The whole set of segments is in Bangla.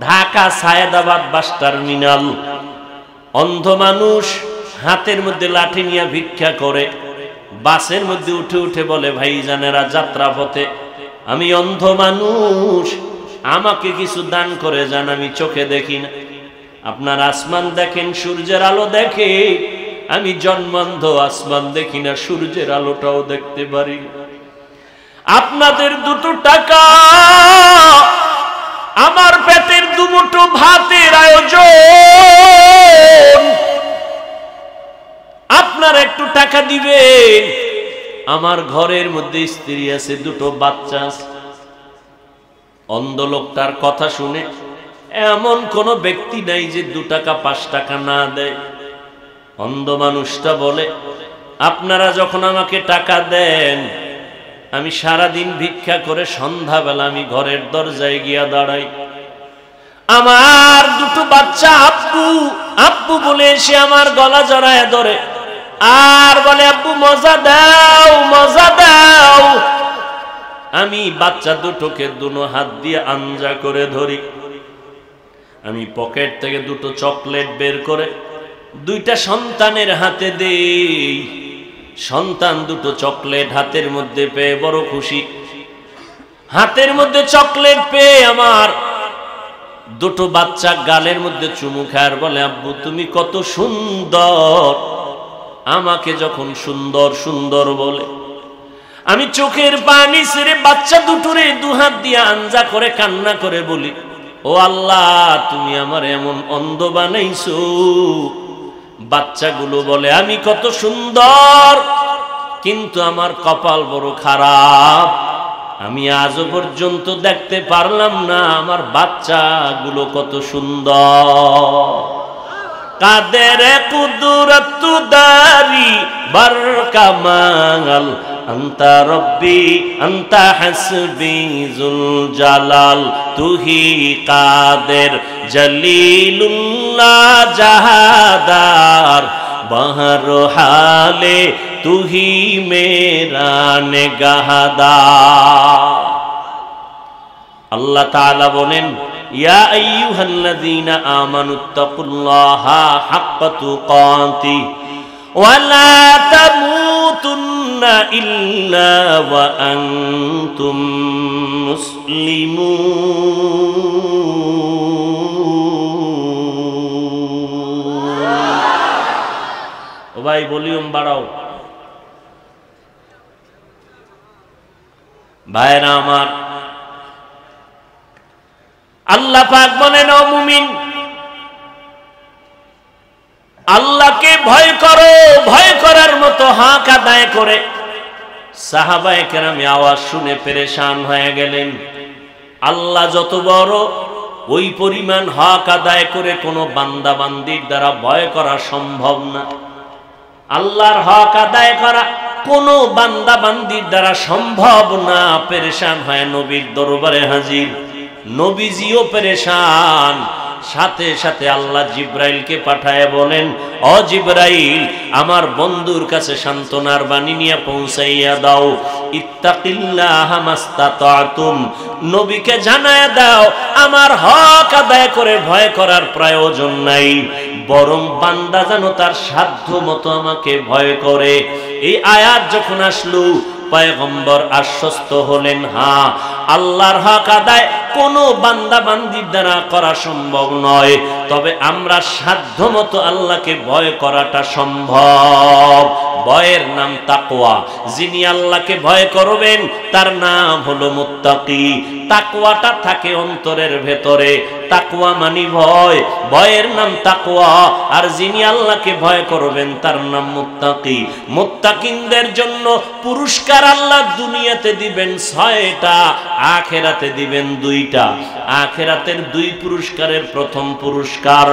Dhaka Sayedabad bus terminal. অন্ধ মানুষ হাতের মধ্যে লাঠি নিয়ে ভিক্ষা করে, বাসের মধ্যে উঠে উঠে বলে, ভাইজানেরা যাত্রা পথে আমি অন্ধ মানুষ, আমাকে কিছু দান করে যান, আমি চোখে দেখি না। আপনার আসমান দেখেন, সূর্যের আলো দেখে, আমি জন্মান্ধ, আসমান দেখি না, সূর্যের আলোটাও দেখতে পারি। আপনাদের দুটো টাকা আমার পেটের দুমুঠো ভাতের আয়োজন, আপনার একটু টাকা দিবেন। আমার ঘরের মধ্যে স্ত্রী আছে, দুটো বাচ্চা আছে। অন্ধ লোকটার কথা শুনে এমন কোন ব্যক্তি নাই যে 2 টাকা 5 টাকা না দেয়। অন্ধ মানুষটা বলে, আপনারা যখন আমাকে টাকা দেন, আমি সারাদিন ভিক্ষা করে সন্ধ্যাবেলা আমি ঘরের দরজায় গিয়া দাঁড়াই। আমার দুটো বাচ্চা আব্বু আব্বু বলে এসে আমার গলা জড়ায় ধরে আর বলে, আব্বু মজা দাও, মজা দাও। আমি বাচ্চা দুটোকে দুনো হাত দিয়ে আঞ্জা করে ধরি। আমি পকেট থেকে 2টো চকলেট বের করে 2টা সন্তানের হাতে দেই। সন্তান 2টো চকলেট হাতের মধ্যে পেয়ে বড় খুশি। হাতের মধ্যে চকলেট পেয়ে আমার 2টো বাচ্চা গালের মধ্যে চুমু খায় আর বলে, আব্বু তুমি কত সুন্দর। আমাকে যখন সুন্দর সুন্দর বলে, আমি চোখের পানি ছেড়ে বাচ্চা দুটোরে 2 হাত দিয়ে আঞ্জা করে কান্না করে বলি, ও আল্লাহ, তুমি আমার এমন অন্ধ বানাইছো। বাচ্চাগুলো বলে, আমি কত সুন্দর, কিন্তু আমার কপাল বড় খারাপ, আমি আজও পর্যন্ত দেখতে পারলাম না আমার বাচ্চাগুলো কত সুন্দর। কাদের কুদরত দারি বরকামাল, আন্তা রব্বি আন্তা হাসবি জুল জালাল, তুহি কাদের জলিলুল্লাহ জাহাদার, বহর হালে তুহি মেরা নেগাহদার। আল্লাহ তাআলা বলেন, ইয়া আইয়ুহাল্লাযীনা আমানুত্তাকুল্লাহা হাক্কা তুকাতিহি ওয়া লা তামুতুন্না ইল্লা ওয়া আনতুম মুসলিমুন। ও ভাই, ভলিউম বাড়াও। ভাইরা আমার, আল্লাহ পাক বলেন, ও মুমিন, আল্লাহকে ভয় করো। ভয় করার মতো হক আদায় করে সাহাবায়ে কেরাম আওয়াজ শুনে পেরেশান হয়ে গেলেন। আল্লাহ যত বড়, ওই পরিমাণ হক আদায় করে কোনো বান্দা বান্দির দ্বারা ভয় করা সম্ভব না। আল্লাহর হক আদায় করা কোনো বান্দা বান্দির দ্বারা সম্ভব না। পেরেশান হয়ে নবীর দরবারে হাজির। নবীজিও পেরেশান। সাথে সাথে আল্লাহ জিব্রাইলকে পাঠায় বলেন, ও জিব্রাইল, আমার বন্ধুর কাছে সান্ত্বনার বাণী নিয়ে পৌঁছাইয়া দাও। ইত্তাকিল্লাহা মাস্তাতাতুম, নবীকে জানায় দাও আমার হক আদায় করে ভয় করার প্রয়োজন নাই, বরং বান্দা যেন তার সাধ্য মতো আমাকে ভয় করে। এই আয়াত যখন আসলো, পয়গম্বর আশ্বস্ত হলেন, হ্যাঁ, আল্লাহর হক আদায় কোনো বান্দা বান্দির দ্বারা করা সম্ভব নয়, তবে আমরা সাধ্য মতো আল্লাহকে ভয় করাটা সম্ভব। ভয়ের নাম তাকওয়া। যিনি আল্লাহকে ভয় করবেন তার নাম হলো মুত্তাকি। তাকওয়াটা থাকে অন্তরের ভেতরে। তাকওয়া মানে ভয়, ভয়ের নাম তাকওয়া। আর যিনি আল্লাহকে ভয় করবেন তার নাম মুত্তাকি। মুত্তাকিনদের জন্য পুরস্কার আল্লাহ দুনিয়াতে দিবেন 6টা, আখিরাতে দিবেন 2টা। আখিরাতের 2 পুরস্কারের প্রথম পুরস্কার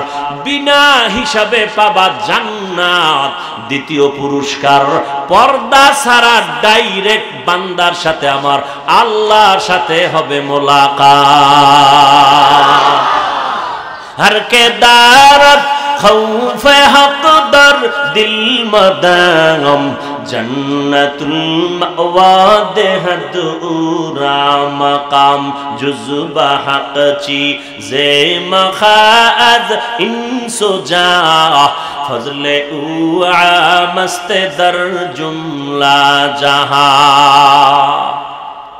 বিনা হিসাবে পাবা জান্নাত। দ্বিতীয় পুরস্কার পর্দা ছাড়া ডাইরেক্ট বান্দার সাথে আমার আল্লাহর সাথে হবে মোলাকাত। हर के दारत खौफ हक दर दिल मदाम जन्नतुल मअवा देहदूरा मकाम जुज़्बा हक़ची जे मखाद इंसो जा फजले उआ मस्ते दर जुमला जहा।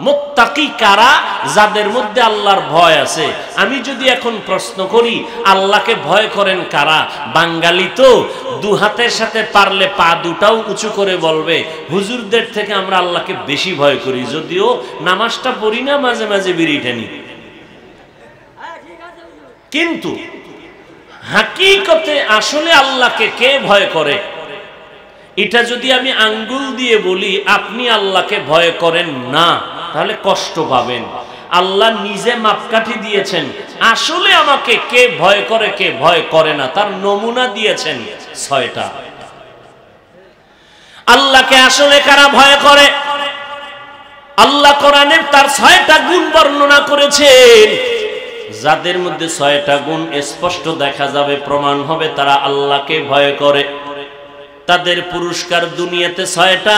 মুত্তাকি কারা? যাদের মধ্যে আল্লাহর ভয় আছে। আমি যদি এখন প্রশ্ন করি আল্লাহকে ভয় করেন কারা, বাঙালি তো দু হাতের সাথে পারলে পা দুটাও উঁচু করে বলবে হুজুরদের থেকে আমরা আল্লাহকে বেশি ভয় করি, যদিও নামাজটা পড়ি না, মাঝে মাঝে বিড়ি টানি। কিন্তু হাকিকতে আসলে আল্লাহকে কে ভয় করে এটা যদি আমি আঙ্গুল দিয়ে বলি আপনি আল্লাহকে ভয় করেন না, তাহলে কষ্ট পাবেন। আল্লাহ নিজে মাপকাঠি দিয়েছেন আসলে আমাকে কে ভয় করে কে ভয় করে না, তার নমুনা দিয়েছেন ৬টা। আল্লাহকে আসলে কারা ভয় করে? আল্লাহ কোরআনে তার ৬টা গুণ বর্ণনা করেছেন। যাদের মধ্যে ৬টা গুণ স্পষ্ট দেখা যাবে, প্রমাণ হবে তারা আল্লাহকে ভয় করে, তাদের পুরস্কার দুনিয়াতে ৬টা,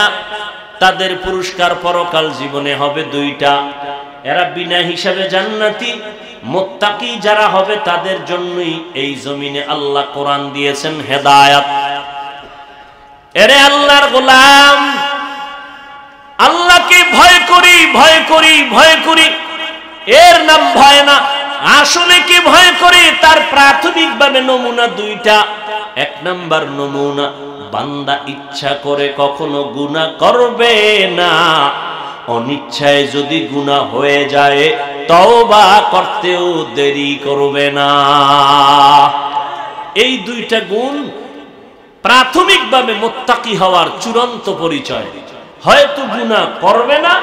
তাদের পুরস্কার পরকাল জীবনে হবে 2টা। এরা বিনা হিসাবে জান্নাতি। মুত্তাকি যারা হবে তাদের জন্যই এই জমিনে আল্লাহ কোরআন দিয়েছেন হেদায়েত। এরে আল্লাহর গোলাম, আল্লাহকে ভয় করি ভয় করি ভয় করি, এর নাম ভয় না। আসলে কি ভয় করে তার প্রাথমিকভাবে নমুনা 2টা। 1 নাম্বার নমুনা, বান্দা ইচ্ছা করে কখনো গুনাহ করবে না, অনিচ্ছায় যদি গুনাহ হয়ে যায় তওবা করতেও দেরি করবে না। এই 2টা গুণ প্রাথমিকভাবে মুত্তাকি হওয়ার চূড়ান্ত পরিচয়। হয়তো গুনাহ করবে না,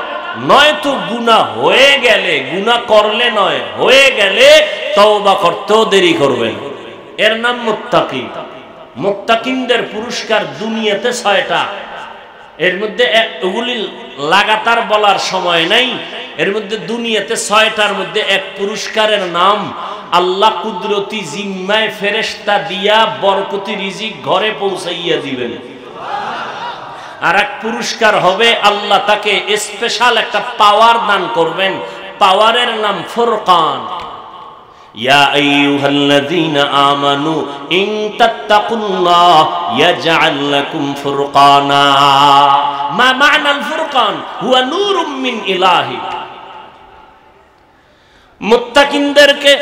নয়তো গুনাহ হয়ে গেলে, গুনাহ করলে নয় হয়ে গেলে তওবা করতেও দেরি করবে না। এর নাম মুত্তাকি। মুত্তাকিনদের পুরস্কার দুনিয়াতে ৬টা। এর মধ্যে এগুলি লাগাতার বলার সময় নাই। এর মধ্যে দুনিয়াতে ৬টার মধ্যে এক পুরস্কারের নাম আল্লাহ কুদরতি জিম্মায় ফেরেশতা দিয়া বরকতি রিজিক ঘরে পৌঁছাইয়া দিবেন। আর এক পুরস্কার হবে আল্লাহ তাকে স্পেশাল একটা পাওয়ার দান করবেন, পাওয়ারের নাম ফুরকান। ইয়া আইয়ুহাল্লাযীনা আমানু ইন তাত্তাকুল্লাহ ইয়াজআল লাকুম ফুরকানা। মা মা'নাল ফুরকান? হুয়া নূরুম মিন ইলাহি। মুত্তাকিনদেরকে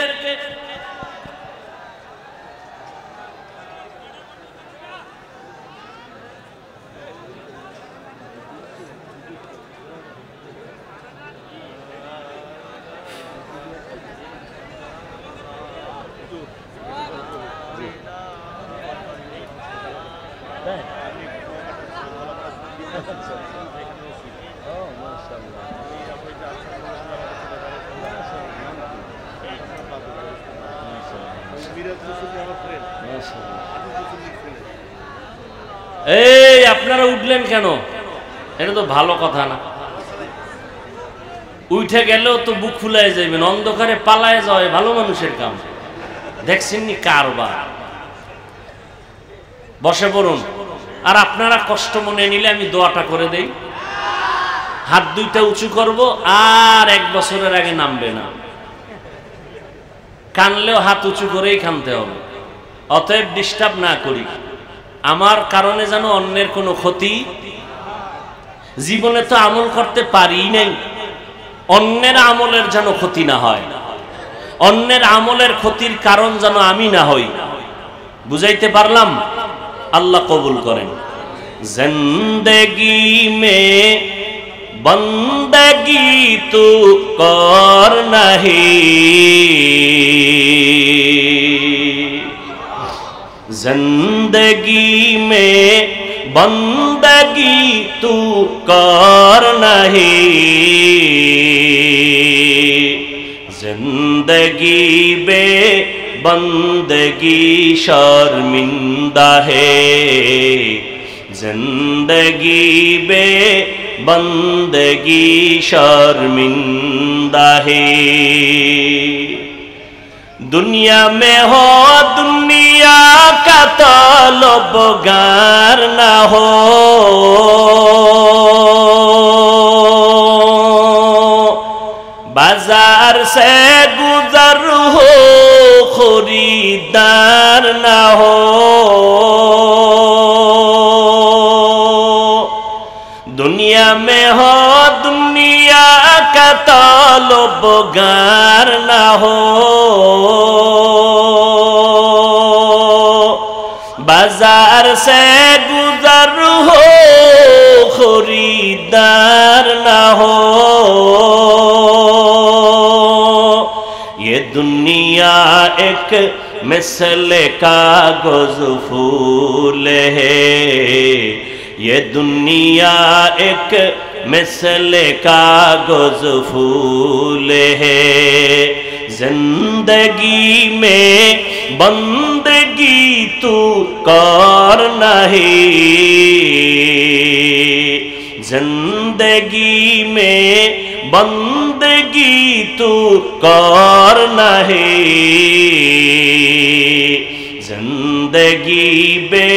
এই আপনারা উঠলেন কেন? এটা তো ভালো কথা না। উঠে গেলেও তো বুক ফুলাই যাবেন, অন্ধকারে পালায় যাওয়া ভালো মানুষের কাম। দেখছেননি কারবার। বসে পড়ুন। আর আপনারা কষ্ট মনে নিলে আমি দোয়াটা করে দেই। হাত 2টা উঁচু করব, আর 1 বছরের আগে নামবে না। কানলেও হাত উঁচু করেই কানতে হবে। অতএব ডিস্টার্ব না করি। আমার কারণে যেন অন্যের কোনো ক্ষতি, জীবনে তো আমল করতে পারি নাই, অন্যের আমলের যেন ক্ষতি না হয়, অন্যের আমলের ক্ষতির কারণ যেন আমি না হই। বুঝাইতে পারলাম? আল্লাহ কবুল করেন। জিন্দেগি মে বন্দগি তু কর নাহি, जिंदगी में बंदगी तू कर नहीं, जिंदगी बे बंदगी शर्मिंदा है, जिंदगी बे बंदगी शर्मिंदा है। दुनिया में हो दुनिया का तलबगार ना हो, बाजार से गुजर हो खरीदार ना हो, दुनिया में हो दुनिया का तलबगार ना हो, बाजार से गुजर हो खरीदार ना हो, ये दुनिया एक मिसले कागज फूल है, ये दुनिया एक मिसले कागज फूल है, जिंदगी में बंदगी तू कर नहीं, जिंदगी में बंदगी तू कर नहीं, जिंदगी बे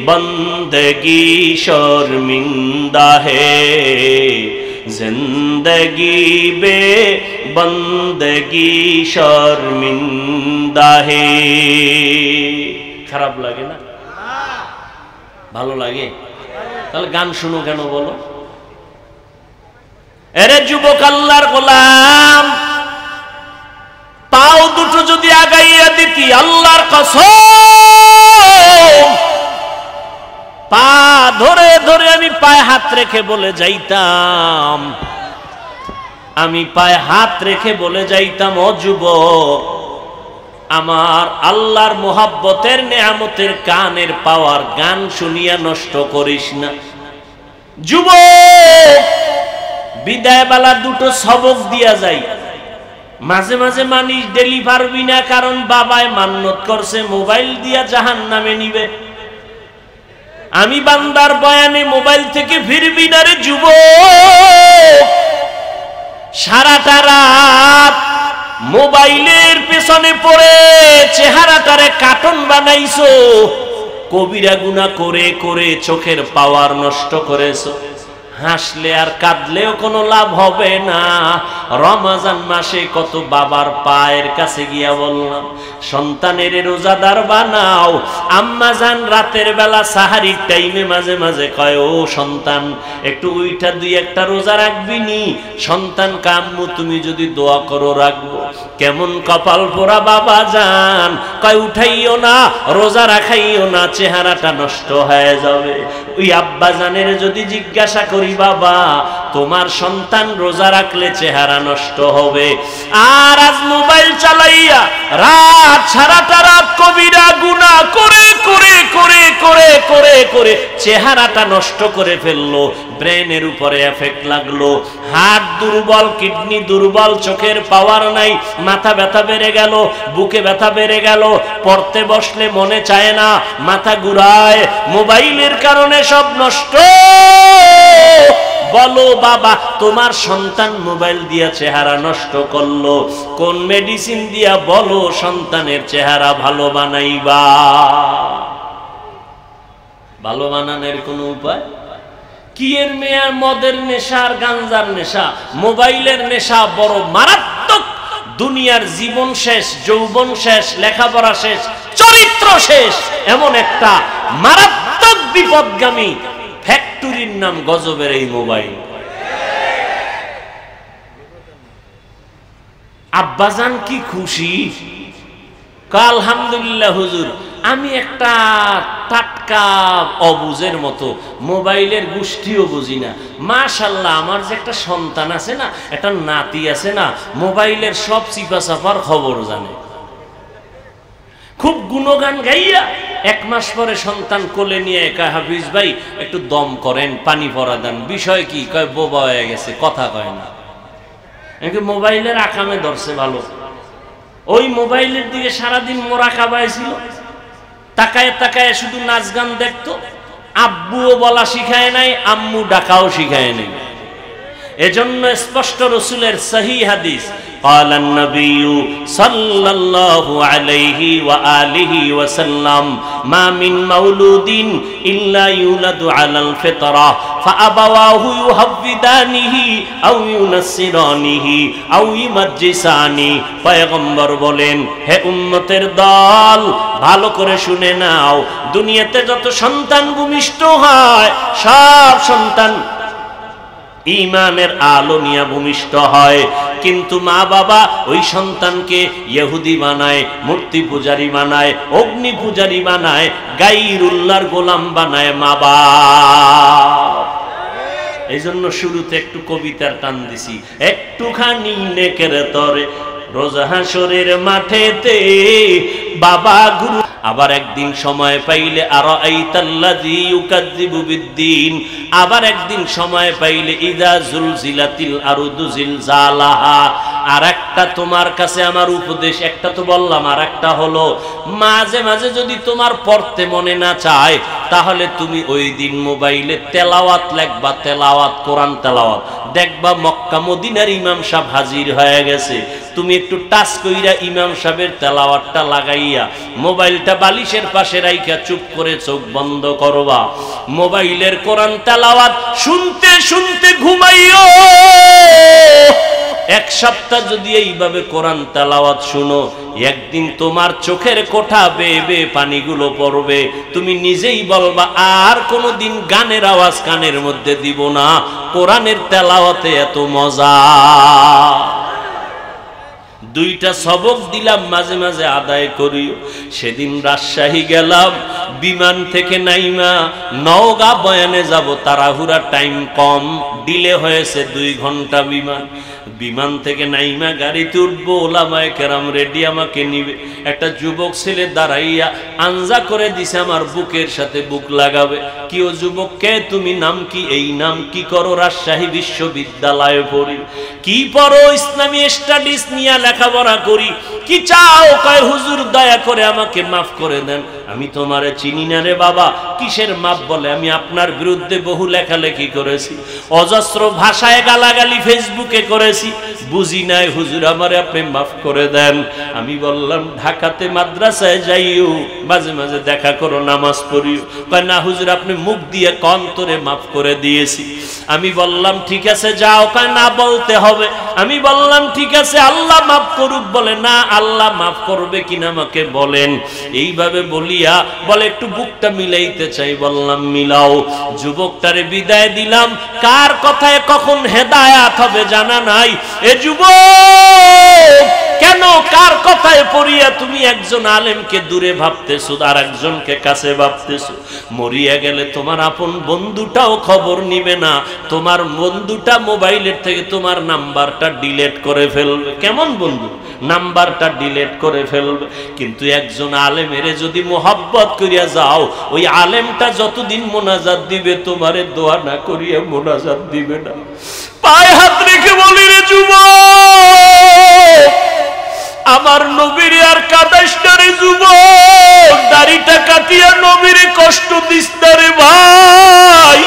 बंदगी शर्मिंदा है, जिंदगी बे बंदगी शर्मिंदा है। খারাপ লাগে না? ভালো লাগে? তাহলে গান শুনো কেন বলো? এরে যুবক আল্লাহর গোলাম, পাও দুটো যদি আগাইয়া দিতি আল্লাহর কসম, পা ধরে ধরে আমি পায়ে হাত রেখে বলে যাইতাম, আমি পায়ে হাত রেখে বলে যাইতাম, ও যুবক, আমার আল্লাহর মোহাব্বতের নেয়ামতের কানের পাওয়ার গান শুনিয়া নষ্ট করিস না। যুবক, বিদায় বেলা দুটো সবক দিয়া যাই, মাঝে মাঝে মানিস ডেলি পারবি না, কারণ বাবায় মান্নত করছে মোবাইল দিয়া জাহান্নামে নিবে। আমি বান্দার বয়ানে মোবাইল থেকে ফিরবি না রে যুবক, সারাটা রাত মোবাইলের পেছনে পড়ে চেহারাটারে কার্টুন বানাইছো, কবিরা গুনাহ করে করে চোখের পাওয়ার নষ্ট করেছো। হাসলে আর কাঁদলেও কোনো লাভ হবে না। রমজান মাসে কত বাবার পায়ের কাছে গিয়া বললাম, সন্তানের রোজাদার বানাও। আম্মা জান রাতের বেলা সাহারির টাইমে মাঝে মাঝে কয়, ও সন্তান একটু উইঠা দুই একটা রোজা রাখবি নি? সন্তান কাম্মু তুমি যদি দোয়া করো রাখবো। কেমন কপাল পোড়া বাবা জান, কয় উঠাইও না, রোজা রাখাইও না, চেহারাটা নষ্ট হয়ে যাবে। ওই আব্বা জানের যদি জিজ্ঞাসা করি, বাবা তোমার সন্তান রোজা রাখলে চেহারা নষ্ট হবে, আর আজ মোবাইল চালাইয়া রাত সারাটা রাত কবিরা গুনাহ করে করে করে করে করে করে চেহারাটা নষ্ট করে ফেললো, ব্রেনের উপরে এফেক্ট লাগলো, হার্ট দুর্বল, কিডনি দুর্বল, চোখের পাওয়ার নাই, মাথা ব্যথা বেড়ে গেল, বুকে ব্যথা বেড়ে গেল, পড়তে বসলে মনে চায় না, মাথা ঘুরায়, মোবাইলের কারণে সব নষ্ট। বলো বাবা, তোমার সন্তান মোবাইল দিয়া চেহারা নষ্ট করলো, কোন মেডিসিন দিয়া বলো সন্তানের চেহারা ভালো বানাইবা? ভালো বানানোর কোন উপায় কি? এর মেয়ার মদের নেশা আর গাঞ্জার নেশা, মোবাইলের নেশা বড় মারাত্মক। দুনিয়ার জীবন শেষ, যৌবন শেষ, লেখাপড়া শেষ, চরিত্র শেষ, এমন একটা মারাত্মক বিপদগামী ফ্যাক্টরির নাম গজবের এই মোবাইল। আব্বাজান কি খুশি, আলহামদুলিল্লাহ হুজুর, আমি একটা টাটকা অবুজের মতো মোবাইলের গোষ্ঠীও বুঝি না, মাশাআল্লাহ আমার যে একটা সন্তান আছে না, একটা নাতি আছে না, মোবাইলের সব চিপা চাপার খবর জানে। খুব গুণগান গাইয়া এক মাস পরে সন্তান কোলে নিয়ে একা, হাফিজ ভাই একটু দম করেন, পানি পরা দেন। বিষয় কি? কয় বোবা হয়ে গেছে, কথা কয় না। মোবাইলের আকামে ধরছে ভালো, ওই মোবাইলের দিকে সারাদিন মোরাকাবায় ছিল, তাকায় তাকায় শুধু নাচ গান দেখতো। আব্বুও বলা শিখায় নাই, আম্মু ডাকাও শিখায় নাই। এজন্য স্পষ্ট রসুলের সহি হাদিস, قال النبي صلى الله عليه وآله وسلم ما من مولود إلا يولد على الفطرة فأبواه يهودانه أو ينصرانه أو يمجسانه পয়গম্বর বলেন হে উম্মতের দল ভালো করে শুনে নাও দুনিয়াতে যত সন্তান ভূমিষ্ঠ হয় সব সন্তান ঈমানের আলো নিয়ে ভূমিষ্ঠ হয় কিন্তু মা বাবা ওই সন্তানকে ইহুদি বানায় মূর্তি পূজারী বানায় অগ্নি পূজারী বানায় গায়রুল্লাহর গোলাম বানায় মা বাবা এইজন্য শুরুতে একটু কবিতার টান দিছি একটুখানি নেকের তরে রোজ হাসরের মাঠেতে বাবা গুরু আবার একদিন সময় পাইলে আর আইতাল্লাযী ইউকাযযিবু বিদ্দীন আবার একদিন সময় পাইলে ইযা জুলজিলাতিল আরদু জিলজালাহা আর একটা তোমার কাছে আমার উপদেশ একটা তো বললাম আর একটা হলো মাঝে মাঝে যদি তোমার পড়তে মনে না চায় তাহলে তুমি ওই দিন মোবাইলে তেলাওয়াত লিখবা তেলাওয়াত কোরআন তেলাওয়াত দেখবা মক্কা মদিনার ইমাম সাহেব হাজির হয়ে গেছে তুমি একটু টাচ কইরা ইমাম সাহেবের তেলাওয়াতটা লাগাইয়া মোবাইলটা বালিশের পাশে রাইখা চুপ করে চোখ বন্ধ করবা মোবাইলের কোরআন তেলাওয়াত শুনতে শুনতে ঘুমাইও এক সপ্তাহ যদি এইভাবে কোরআন তেলাওয়াত শুনো একদিন তোমার চোখের কোঠা বেয়ে বেয়ে পানিগুলো পড়বে তুমি নিজেই বলবা আর কোনোদিন গানের আওয়াজ কানের মধ্যে দিব না কোরআনের তেলাওয়াতে এত মজা দুইটা সবক দিলাম মাঝে মাঝে আদায় করিও সেদিন রাজশাহী গেলাম বিমান থেকে নাইমা নওগাঁ বয়ানে যাব তাড়াহুড়া টাইম কম ডিলে হয়েছে 2 ঘন্টা বিমান থেকে নাইমা গাড়িতে উঠবো ওলামায়ে কেরাম রেডি আমাকে নিবে একটা যুবক ছেলে দাঁড়াইয়া আঞ্জা করে দিছে আমার বুকের সাথে বুক লাগাবে কি ও যুবক কে তুমি নাম কি এই নাম কি করো রাজশাহী বিশ্ববিদ্যালয়ে পড়ি কি পড়ো ইসলামী স্টাডিজ নিয়ে লেখাপড়া করি কি চাও কয় হুজুর দয়া করে আমাকে মাফ করে দেন আমি তোমারে চিনি না রে বাবা কিসের মাপ বলে আমি আপনার বিরুদ্ধে বহু লেখালেখি করেছি অজস্র ভাষায় গালাগালি ফেসবুকে করেছি বুঝি নাই হুজুর আমারে আপনি মাফ করে দেন আমি বললাম ঢাকাতে মাদ্রাসায় যাইও মাঝে মাঝে দেখা করো নামাজ পড়িও কয় না হুজুর আপনি মুখ দিয়ে অন্তরে মাফ করে দিয়েছি আমি বললাম ঠিক আছে যাও কয় না বলতে হবে আমি বললাম ঠিক আছে আল্লাহ মাফ করুক বলে না আল্লাহ মাফ করবে কিনা আমাকে বলেন এইভাবে বলিয়া বলে একটু বুকটা মিলাইতে চাই বললাম মিলাও যুবকটারে বিদায় দিলাম কার কথায় কখন হেদায়েত হবে জানা নাই এ যুবক কেন কার কথায় পড়িয়া তুমি একজন আলেমকে দূরে ভাবতেছো আর একজনকে কাছে ভাবতেছো মরিয়া গেলে তোমার আপন বন্ধুটাও খবর নিবে না তোমার বন্ধুটা মোবাইলের থেকে তোমার নাম্বারটা ডিলিট করে ফেলবে কেমন বন্ধু নাম্বারটা ডিলিট করে ফেলবে কিন্তু একজন আলেমের যদি মোহাব্বত করিয়া যাও ওই আলেমটা যতদিন মোনাজাত দিবে তোমারে দোয়া না করিয়া মোনাজাত দিবে না পায়ে হাত রেখে বলি রে যুবক আমার নবীর আর কাদাইস না রে যুবক দাড়িটা কাটিয়া নবীর কষ্ট দিস না রে ভাই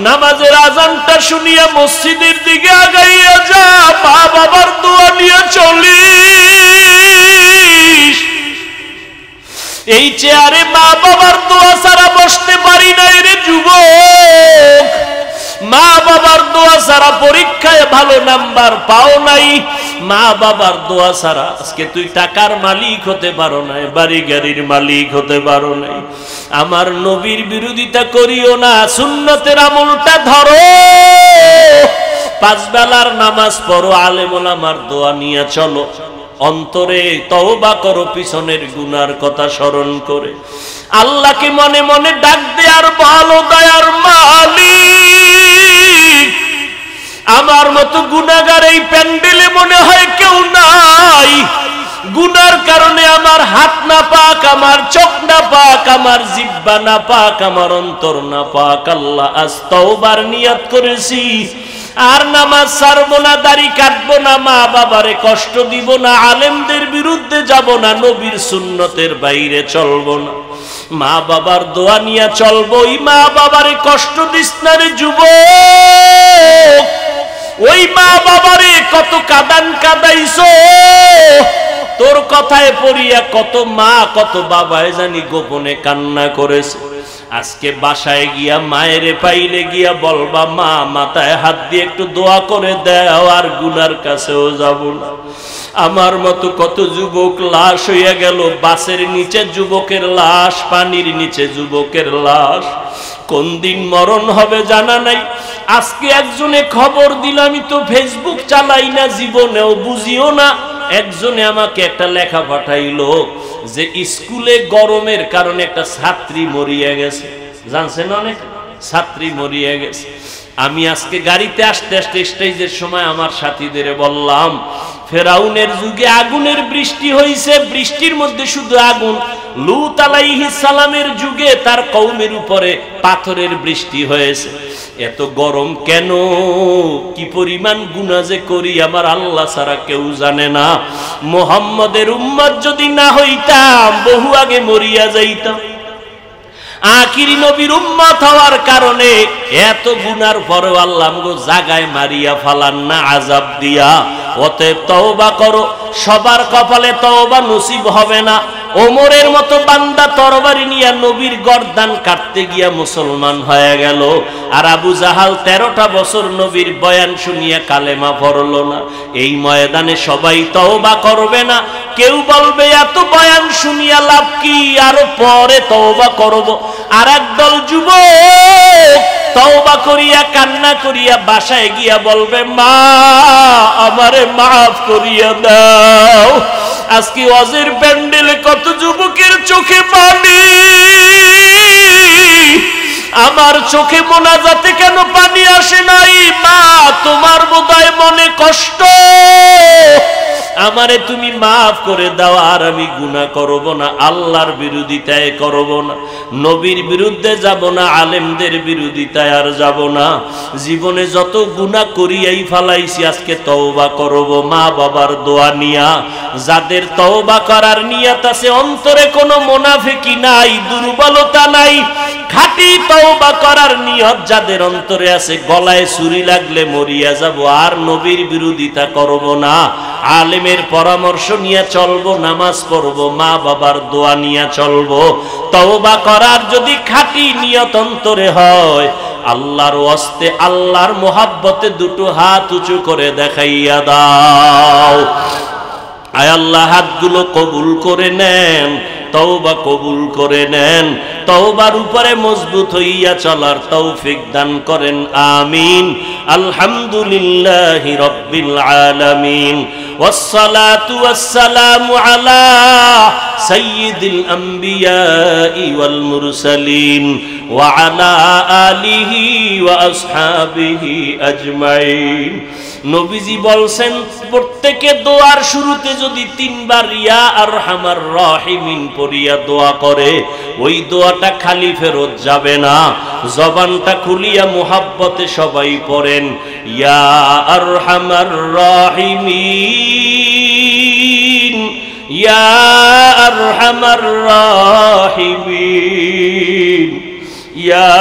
নামাজের আজানটা শুনিয়া মসজিদের দিকে আগাইয়া যা মা বাবার দোয়া নিয়ে চলিস এই চেয়ারে মা বাবার দোয়া ছাড়া বসতে পারি না রে যুবক মা বাবার দোয়া ছাড়া পরীক্ষায় ভালো নাম্বার পাও নাই মা বাবার দোয়া ছাড়া আজকে তুই টাকার মালিক হতে পারো নাই বাড়ি গাড়ির মালিক হতে পারো নাই আমার নবীর বিরোধিতা করিও না সুন্নতের আমলটা ধরো 5 বেলার নামাজ পড়ো আলেম ওলামার দোয়া নিয়ে চলো অন্তরে তওবা করো পিছনের গুনার কথা স্মরণ করে আল্লাহকে মনে মনে ডাক দে আর ভালো দয়ার মালিক আমার মতো গুনাহগার এই প্যান্ডেলে মনে হয় কেউ নাই গুনার কারণে আমার হাত না পাক আমার চোখ না পাক আমার জিহ্বা না পাক আমার অন্তর না পাক আল্লাহ আজ তওবার নিয়ত করেছি আর নামাজ ছাড়বো না দাড়ি কাটবো না মা বাবারে কষ্ট দিব না আলেমদের বিরুদ্ধে যাব না নবীর সুন্নতের বাইরে চলবো না মা বাবার দোয়া নিয়ে চলবো মা বাবারে কষ্ট দিস না রে যুবক ওই মা বাবারে কত কাদান কাদাইছো, তোর কথায় পড়িয়া কত মা কত বাবায় জানি গোপনে কান্না করেছে। আজকে বাসায় গিয়া মায়েরে পাইলে গিয়া বলবা মা মাথায় হাত দিয়ে একটু দোয়া করে দাও, আর গুনার কাছেও যাব না। আমার মতো কত যুবক লাশ হইয়া গেল, বাসের নিচে যুবকের লাশ, পানির নিচে যুবকের লাশ। কোন দিন মরণ হবে জানা নাই। আজকে একজনে খবর দিল, আমি তো ফেসবুক চালাই না, জীবনেও বুঝিও না। একজনে আমাকে একটা লেখা পাঠাইলো যে স্কুলে গরমের কারণে একটা ছাত্রী মরিয়া গেছে। জানছেন, অনেক ছাত্রী মরিয়া গেছে। আমি আজকে গাড়িতে আসতে আসতে স্টেজের সময় আমার সাথীদের বললাম, ফেরাউনের যুগে আগুনের বৃষ্টি হইছে, বৃষ্টির মধ্যে শুধু আগুন। লূত আলাইহিস সালামের যুগে তার কওমের উপরে পাথরের বৃষ্টি হয়েছে। এত গরম কেন? কি পরিমাণ গুনাহ যে করি আমার আল্লাহ ছাড়া কেউ জানে না। মুহাম্মদের উম্মত যদি না হইতাম বহু আগে মরিয়া যাইতাম। আখিরি নবীর উম্মত হওয়ার কারণে এত গুনার পরেও আল্লাহ আমগো জাগায় মারিয়া ফালান না আযাব দিয়া। অতএব তওবা করো, সবার কপালে তওবা নসিব হবে না। ওমরের মতো বান্দা তরবারি নিয়ে নবীর গর্দান কাটতে গিয়া মুসলমান হয়ে গেল, আর আবু জাহাল 13টা বছর নবীর বয়ান শুনিয়া কালেমা পড়ল না। এই ময়দানে সবাই তওবা করবে না। কেউ বলবে এত বয়ান শুনিয়া লাভ কি, আরো পরে তওবা করব। আর একদল যুবক তওবা করিয়া কান্না করিয়া বাসায় গিয়া বলবে মা আমারে মাফ করিয়া দাও। আজকে ওয়াজের প্যান্ডেলে কত যুবকের চোখে পানি, আমার চোখে মোনাজাতে কেন পানি আসে নাই? মা তোমার বোধহয় মনে কষ্ট, আমারে তুমি মাফ করে দাও, আর আমি গুনাহ করব না, আল্লাহর বিরোধিতায় করব না, নবীর বিরুদ্ধে যাব না, আলেমদের বিরোধিতায় আর যাব না। জীবনে যত গুনাহ করিয়াই ফালাইছি আজকে তওবা করব মা বাবার দোয়া নিয়া। যাদের তওবা করার নিয়ত আছে, অন্তরে কোনো মুনাফিকি নাই, দুর্বলতা নাই, খাঁটি তওবা করার নিয়ত যাদের অন্তরে আছে, গলায় ছুরি লাগলে মরিয়া যাব, আর নবীর বিরোধিতা করব না, আলেমের পরামর্শ নিয়ে চলবো, নামাজ পড়বো, মা বাবার দোয়া নিয়ে চলবো। তওবা করার যদি খাঁটি নিয়ত অন্তরে হয়, আল্লাহর ওয়াস্তে আল্লাহর মোহাব্বতে দুটো হাত উঁচু করে দেখাইয়া দাও। আয় আল্লাহ হাতগুলো কবুল করে নেন, তওবা কবুল করে নেন, তওবার উপরে মজবুত হইয়া চলার তৌফিক দান করেন, আমিন। আলহামদুলিল্লাহি রাব্বিল আলামিন, ওয়াসসালাতু ওয়াসসালামু আলা সাইয়্যিদিল আমবিয়াই ওয়াল মুরসালিন ওয়া আলা আলিহি ওয়া আসহাবিহি আজমাইন। নবীজি বলছেন, প্রত্যেকে দোয়ার শুরুতে যদি 3 বার ইয়া আরহামার রাহিমিন পড়িয়া দোয়া করে, ওই দোয়াটা খালি ফেরত যাবে না। জবানটা খুলিয়া মুহাব্বতে সবাই পড়েন, ইয়া আরহামার রাহিমিন, ইয়া আরহামার রাহিমিন, ইয়া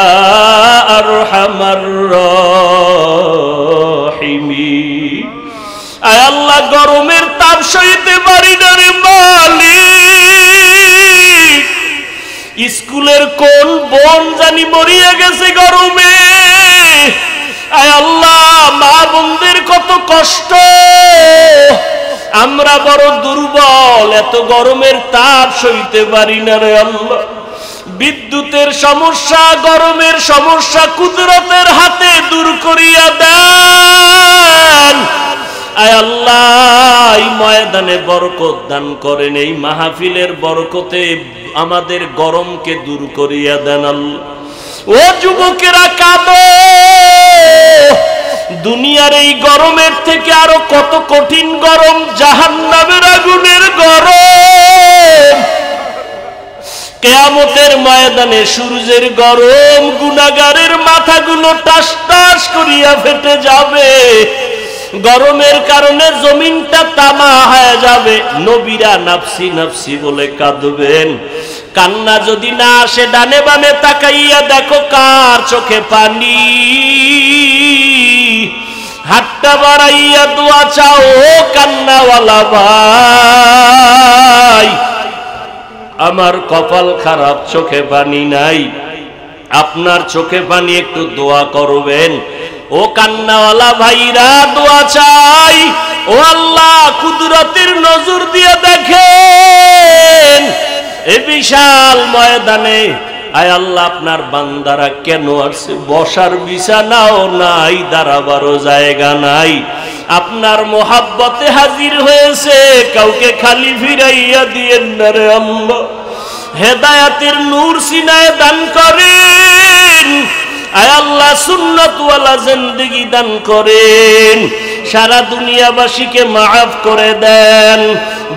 আরহামার রাহিমিন। আয় আল্লাহ, গরমের তাপ সইতে পারি না রে মালিক। স্কুলের কোন বোন জানি মরিয়া গেছে গরমে। আয় আল্লাহ, মা বোনদের কত কষ্ট, আমরা বড় দুর্বল, এত গরমের তাপ সইতে পারি না রে আল্লাহ। বিদ্যুতের সমস্যা, গরমের সমস্যা কুদরতের হাতে দূর করিয়া দেন। আয় আল্লাহ, এই ময়দানে বরকত দান করেন, এই মাহফিলের বরকতে আমাদের গরমকে দূর করিয়া দেন আল্লাহ। ও যুবকেরা কাঁদো, দুনিয়ার এই গরমের থেকে আরো কত কঠিন গরম, জাহান্নামের আগুনের গরম। কিয়ামতের ময়দানে সূর্যের গরম, গুনাহগারের মাথাগুলো টাস টাস করিয়া ফেটে যাবে। গরমের কারণে জমিনটা তামা হয়ে যাবে। নবীরা নাফসি নাফসি বলে কাঁদবেন। কান্না যদি না আসে, ডানে বামে তাকাইয়া দেখো কার চোখে পানি। হাতটা বাড়াইয়া দোয়া চাও ও কান্নাওয়ালা ভাই, আমার কপাল খারাপ, চোখে পানি নাই, আপনার চোখে পানি, একটু দোয়া করবেন। ও কান্নাওয়ালা ভাইরা দোয়া চাই, ও আল্লাহ কুদরতের নজর দিয়ে দেখেন এই বিশাল ময়দানে, আয় আল্লাহ আপনার বান্দারা কেন আসছে, বসার বিছানাও নাই, দাঁড়াবারও জায়গা নাই, আপনার মোহাব্বতে হাজির হয়েছে, কাউকে খালি ফিরাইয়া দিয়েন না রে আল্লাহ। হেদায়াতের নূর সিনায় দান করেন, আয় আল্লাহ সুন্নাতওয়ালা জিন্দেগি দান করেন, সারা দুনিয়াবাসীকে মাফ করে দেন,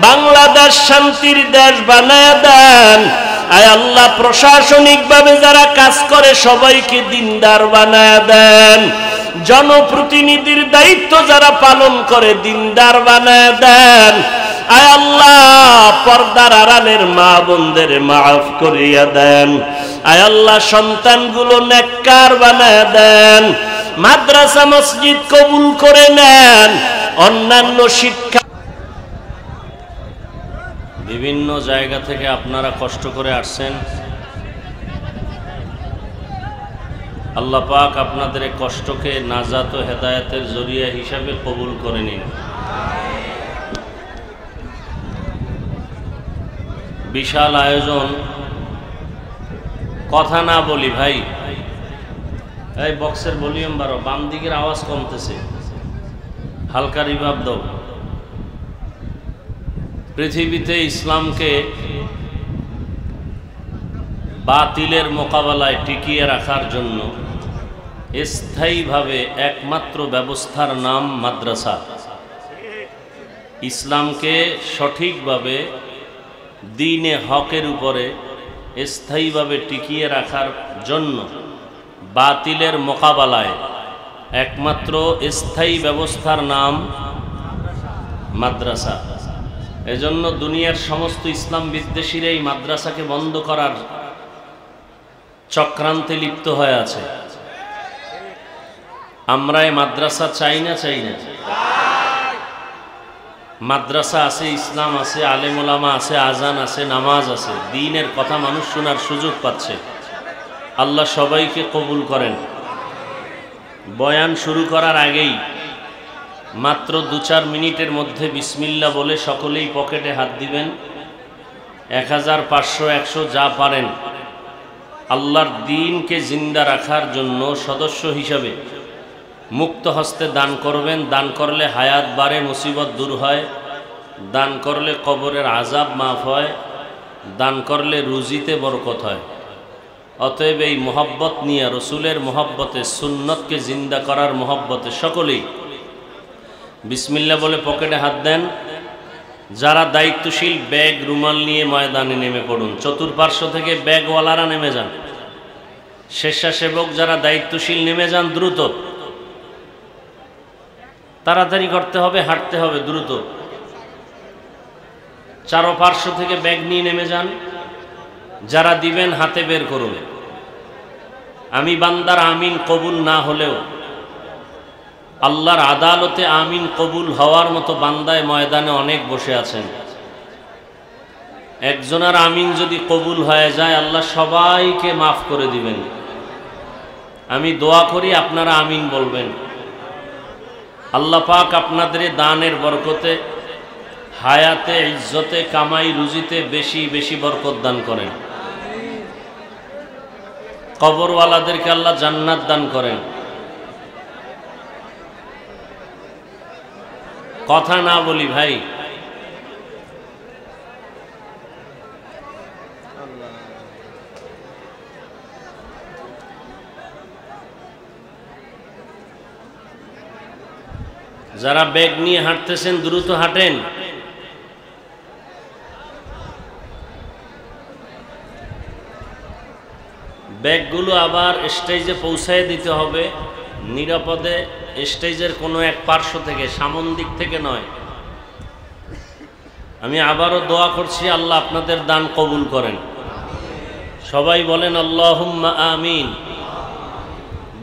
বাংলাদেশ শান্তির দেশ বানায় দেন। আয় আল্লাহ প্রশাসনিকভাবে যারা কাজ করে সবাইকে দিনদার বানায় দেন, জনপ্রতিনিধির দায়িত্ব যারা পালন করে দিনদার বানায় দেন। আয় আল্লাহ পর্দার আড়ালের মা বোনদের মাফ করিয়া দেন। আয় আল্লাহ সন্তানগুলো নেককার বানায় দেন, মাদ্রাসা মসজিদ কবুল করে নেন, অন্যান্য শিক্ষা। বিভিন্ন জায়গা থেকে আপনারা কষ্ট করে আসছেন, আল্লাহ পাক আপনাদের এই কষ্টকে নাজাত ও হেদায়েতের জরিয়া হিসাবে কবুল করে নিন। বিশাল আয়োজন, কথা না বলি ভাই, এই বক্সের ভলিউম বাড়ো, বাম দিকের আওয়াজ কমতেছে, হালকা রিভাব দাও। পৃথিবীতে ইসলামকে বাতিলের মোকাবেলায় টিকিয়ে রাখার জন্য স্থায়ীভাবে একমাত্র ব্যবস্থার নাম মাদ্রাসা। ইসলামকে সঠিকভাবে দ্বীনে হকের উপরে স্থায়ীভাবে টিকিয়ে রাখার জন্য বাতিলের মোকাবেলায় একমাত্র স্থায়ী ব্যবস্থার নাম মাদ্রাসা। এজন্য দুনিয়ার সমস্ত ইসলাম বিদ্বেষীরা এই মাদ্রাসাকে বন্ধ করার চক্রান্তে লিপ্ত হয়ে আছে। আমরা এই মাদ্রাসা চাই না, চাই না। মাদ্রাসা আছে, ইসলাম আছে, আলেম ওলামা আছে, আজান আছে, নামাজ আছে, দ্বীনের কথা মানুষ শোনার সুযোগ পাচ্ছে। আল্লাহ সবাইকে কবুল করেন। বয়ান শুরু করার আগেই মাত্র 2-4 মিনিটের মধ্যে বিসমিল্লাহ বলে সকলেই পকেটে হাত দিবেন। 1000, 500, 100 যা পারেন আল্লাহর দ্বীনকে জিন্দা রাখার জন্য সদস্য হিসাবে মুক্ত হস্তে দান করবেন। দান করলে হায়াত বাড়ে, মুসিবত দূর হয়, দান করলে কবরের আযাব মাফ হয়, দান করলে রুজিতে বরকত হয়। অতএব এই মোহব্বত নিয়ে, রসুলের মোহব্বতে, সুন্নতকে জিন্দা করার মোহব্বতে সকলেই বিসমিল্লাহ বলে পকেটে হাত দেন। যারা দায়িত্বশীল ব্যাগ রুমাল নিয়ে ময়দানে নেমে পড়ুন, চতুর্পার্শ্ব থেকে ব্যাগওয়ালারা নেমে যান। স্বেচ্ছাসেবক যারা দায়িত্বশীল নেমে যান দ্রুত, তাড়াতাড়ি করতে হবে, হাঁটতে হবে দ্রুত। চারপার্শ্ব থেকে ব্যাগ নিয়ে নেমে যান। যারা দিবেন হাতে বের করুন। আমি বান্দার আমিন কবুল না হলেও আল্লাহর আদালতে আমিন কবুল হওয়ার মতো বান্দায় ময়দানে অনেক বসে আছেন। একজনের আমিন যদি কবুল হয়ে যায় আল্লাহ সবাইকে মাফ করে দিবেন। আমি দোয়া করি আপনারা আমিন বলবেন। আল্লাহ পাক আপনাদের দানের বরকতে, হায়াতে, ইজ্জতে, কামাই রুজিতে বেশি বেশি বরকত দান করেন। কবরওয়ালাদেরকে আল্লাহ জান্নাত দান করেন। কথা না বলি ভাই, যারা ব্যাগ নিয়ে হাঁটতেছেন দ্রুত হাঁটেন। ব্যাগগুলো আবার স্টেজে পৌঁছায় দিতে হবে নিরাপদে। স্টেজের কোনো এক পার্শ্ব থেকে, সামন দিক থেকে নয়। আমি আবারও দোয়া করছি আল্লাহ আপনাদের দান কবুল করেন। সবাই বলেন আল্লাহুম্মা আমিন।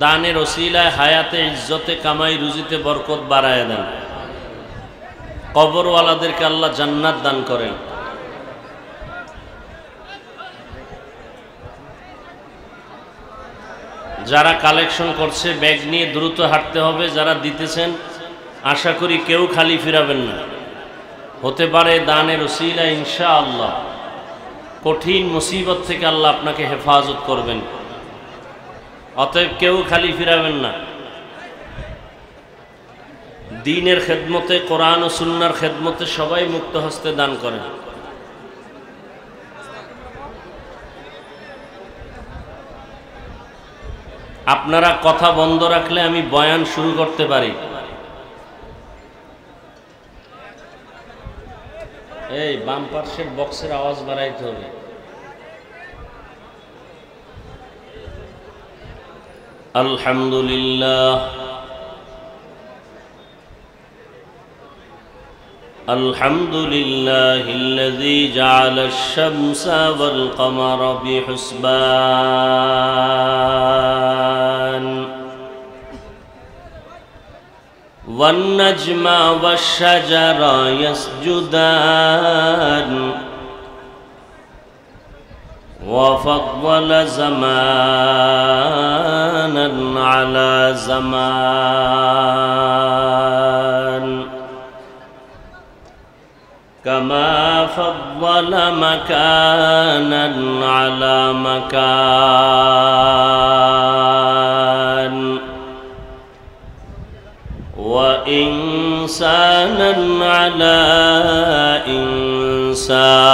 দানের ওসিলায় হায়াতে ইজ্জতে কামাই রুজিতে বরকত বাড়ায় দেন। কবরওয়ালাদেরকে আল্লাহ জান্নাত দান করেন। যারা কালেকশন করছে ব্যাগ নিয়ে দ্রুত হাঁটতে হবে। যারা দিতেছেন আশা করি কেউ খালি ফিরাবেন না। হতে পারে দানের ওসিলায় ইনশাআল্লাহ কঠিন মুসিবত থেকে আল্লাহ আপনাকে হেফাজত করবেন। অতএব কেউ খালি ফিরাবেন না। দ্বীনের খেদমতে, কোরআন ও সুন্নাহর খেদমতে সবাই মুক্ত হস্তে দান করেন। আপনারা কথা বন্ধ রাখলে আমি বয়ান শুরু করতে পারি। এই বাম পার্শ্বের বক্সের আওয়াজ বাড়াইতে হবে। আলহামদুলিল্লাহ আলহামদুলিল্লাহিল্লাযী জাআলাশ-শামসা ওয়াল কমারা বিহুসবান ওয়ান নাজমা ওয়াশ-শাজারা ইয়াসজুদান وفضل زمانا على زمان كما فضل مكانا على مكان وإنسانا على إنسان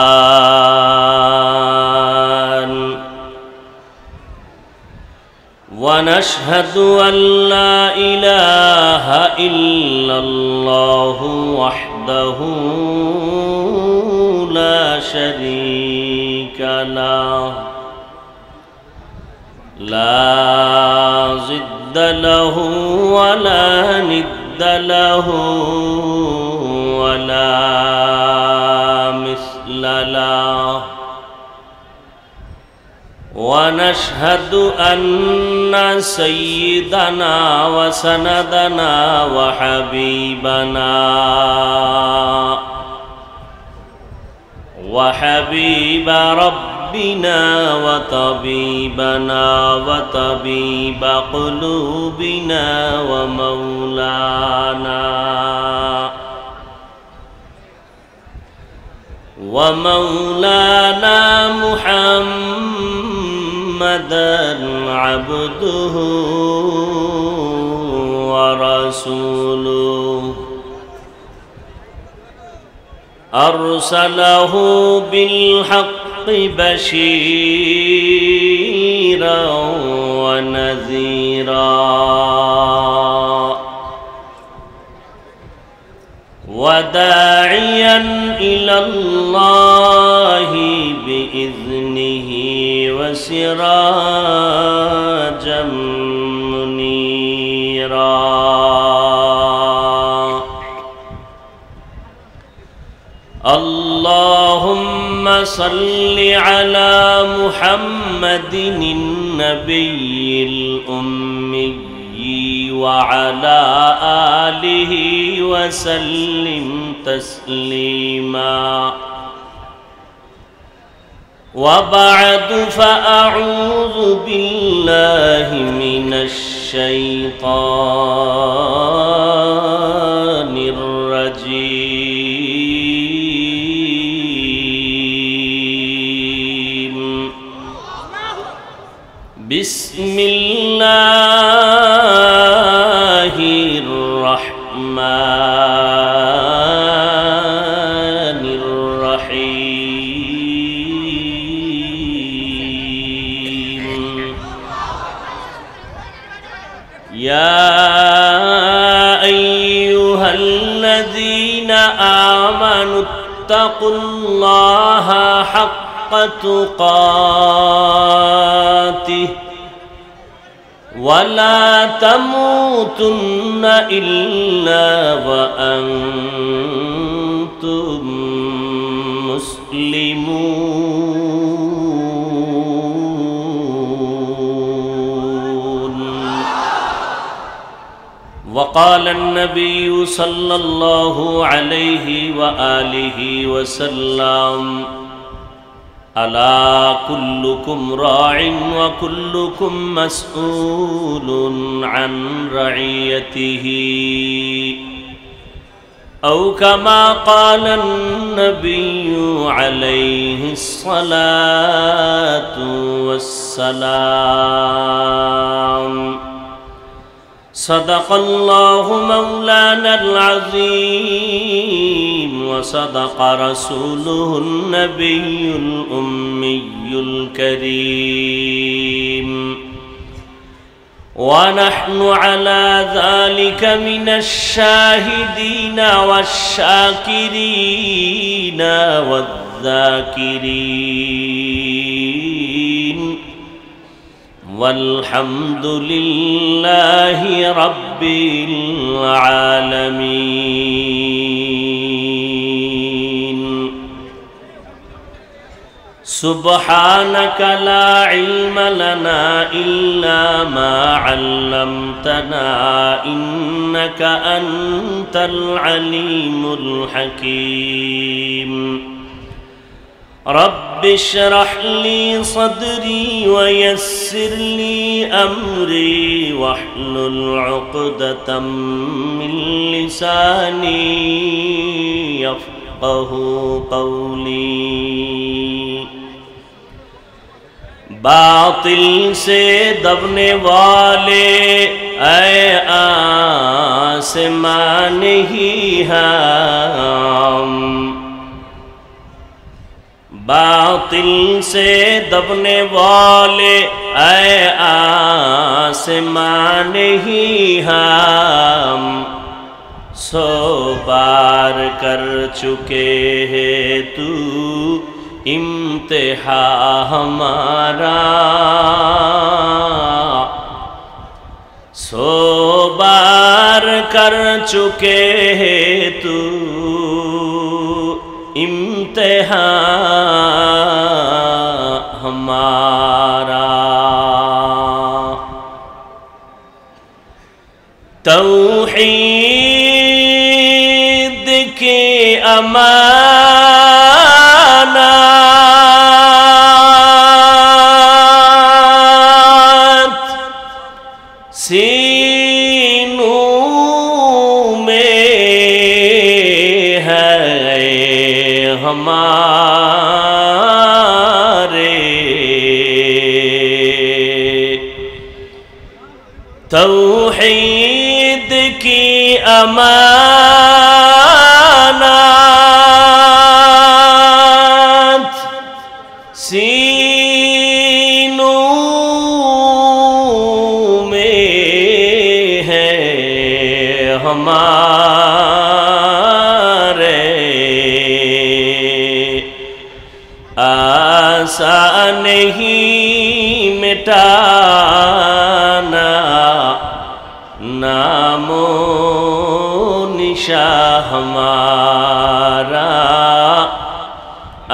ونشهد أن لا إله إلا الله وحده لا شريك له لا ضد له ولا ند له ولا مثل له ونشهد أن سيدنا وسندنا وحبيب ربنا وطبيبنا وطبيب قلوبنا ومولانا محمدا عبده ورسوله أرسله بالحق بشيرا ونذيرا وداعيا إلى الله بإذنه وسراجا منيرا اللهم صل على محمد النبي الأمي وعلى آله وسلم تسليما وبعد فأعوذ بالله من الشيطان الرجيم بسم الله الرحمن الرحيم يا أيها الذين آمنوا اتقوا الله حق تقاته ولا تموتن إلا وأنتم مسلمون وقال النبي صلى الله عليه وآله وسلم ألا كلكم راع وكلكم مسؤول عن رعيته أو كما قال النبي عليه الصلاة والسلام صدق الله مولانا العظيم وصدق رسوله النبي الأمي الكريم ونحن على ذلك من الشاهدين والشاكرين والذاكرين والحمد لله رب العالمين سبحانك لا علم لنا إلا ما علمتنا إنك أنت العليم الحكيم رب اشرح لي صدري ويسر لي أمري واحلل عقدة من لساني يفقه قولي باطل سے دبنے والے اے آسمان ہی ہم باطل سے دبنے والے اے آسمان ہی ہم سو بار کر چکے ہیں تو امتحان ہمارا سو بار کر چکے ہیں تو امتحان ہمارا توحید کے امانت سینوں میں ہے ہمارے توحید کی امانت سینوں میں ہے ہمارے آسان نہیں مٹانا نام و نشاں ہمارا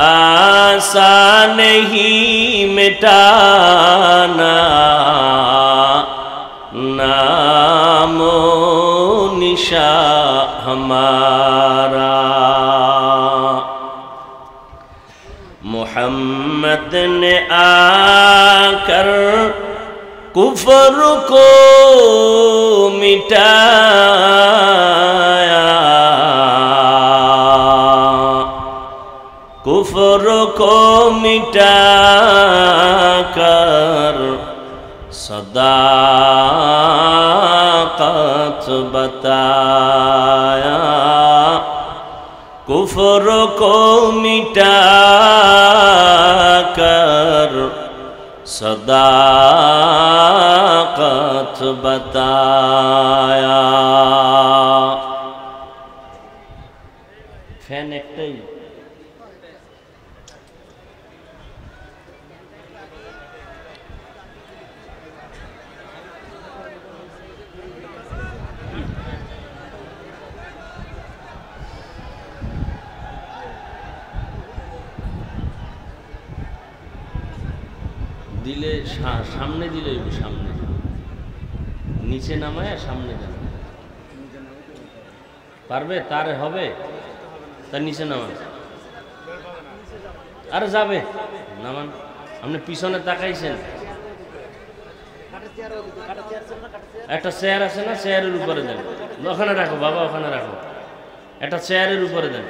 آسان نہیں مٹانا نام و نشاں ہمارا محمد نے آ کر کفر کو مٹایا کفر کو مٹا کر صداقت بتایا کفر کو مٹا کر صداقت بتایا فین একটাই দিলে সামনে দিলে সামনে নিচে নামায় সামনে যাবে পারবে? তার হবে, তার নিচে নামান। আরে যাবে, নামান। আপনি পিছনে তাকাইছেন, একটা চেয়ার আছে না, চেয়ারের উপরে দেন। ওখানে রাখো বাবা, ওখানে রাখো, একটা চেয়ারের উপরে দেন।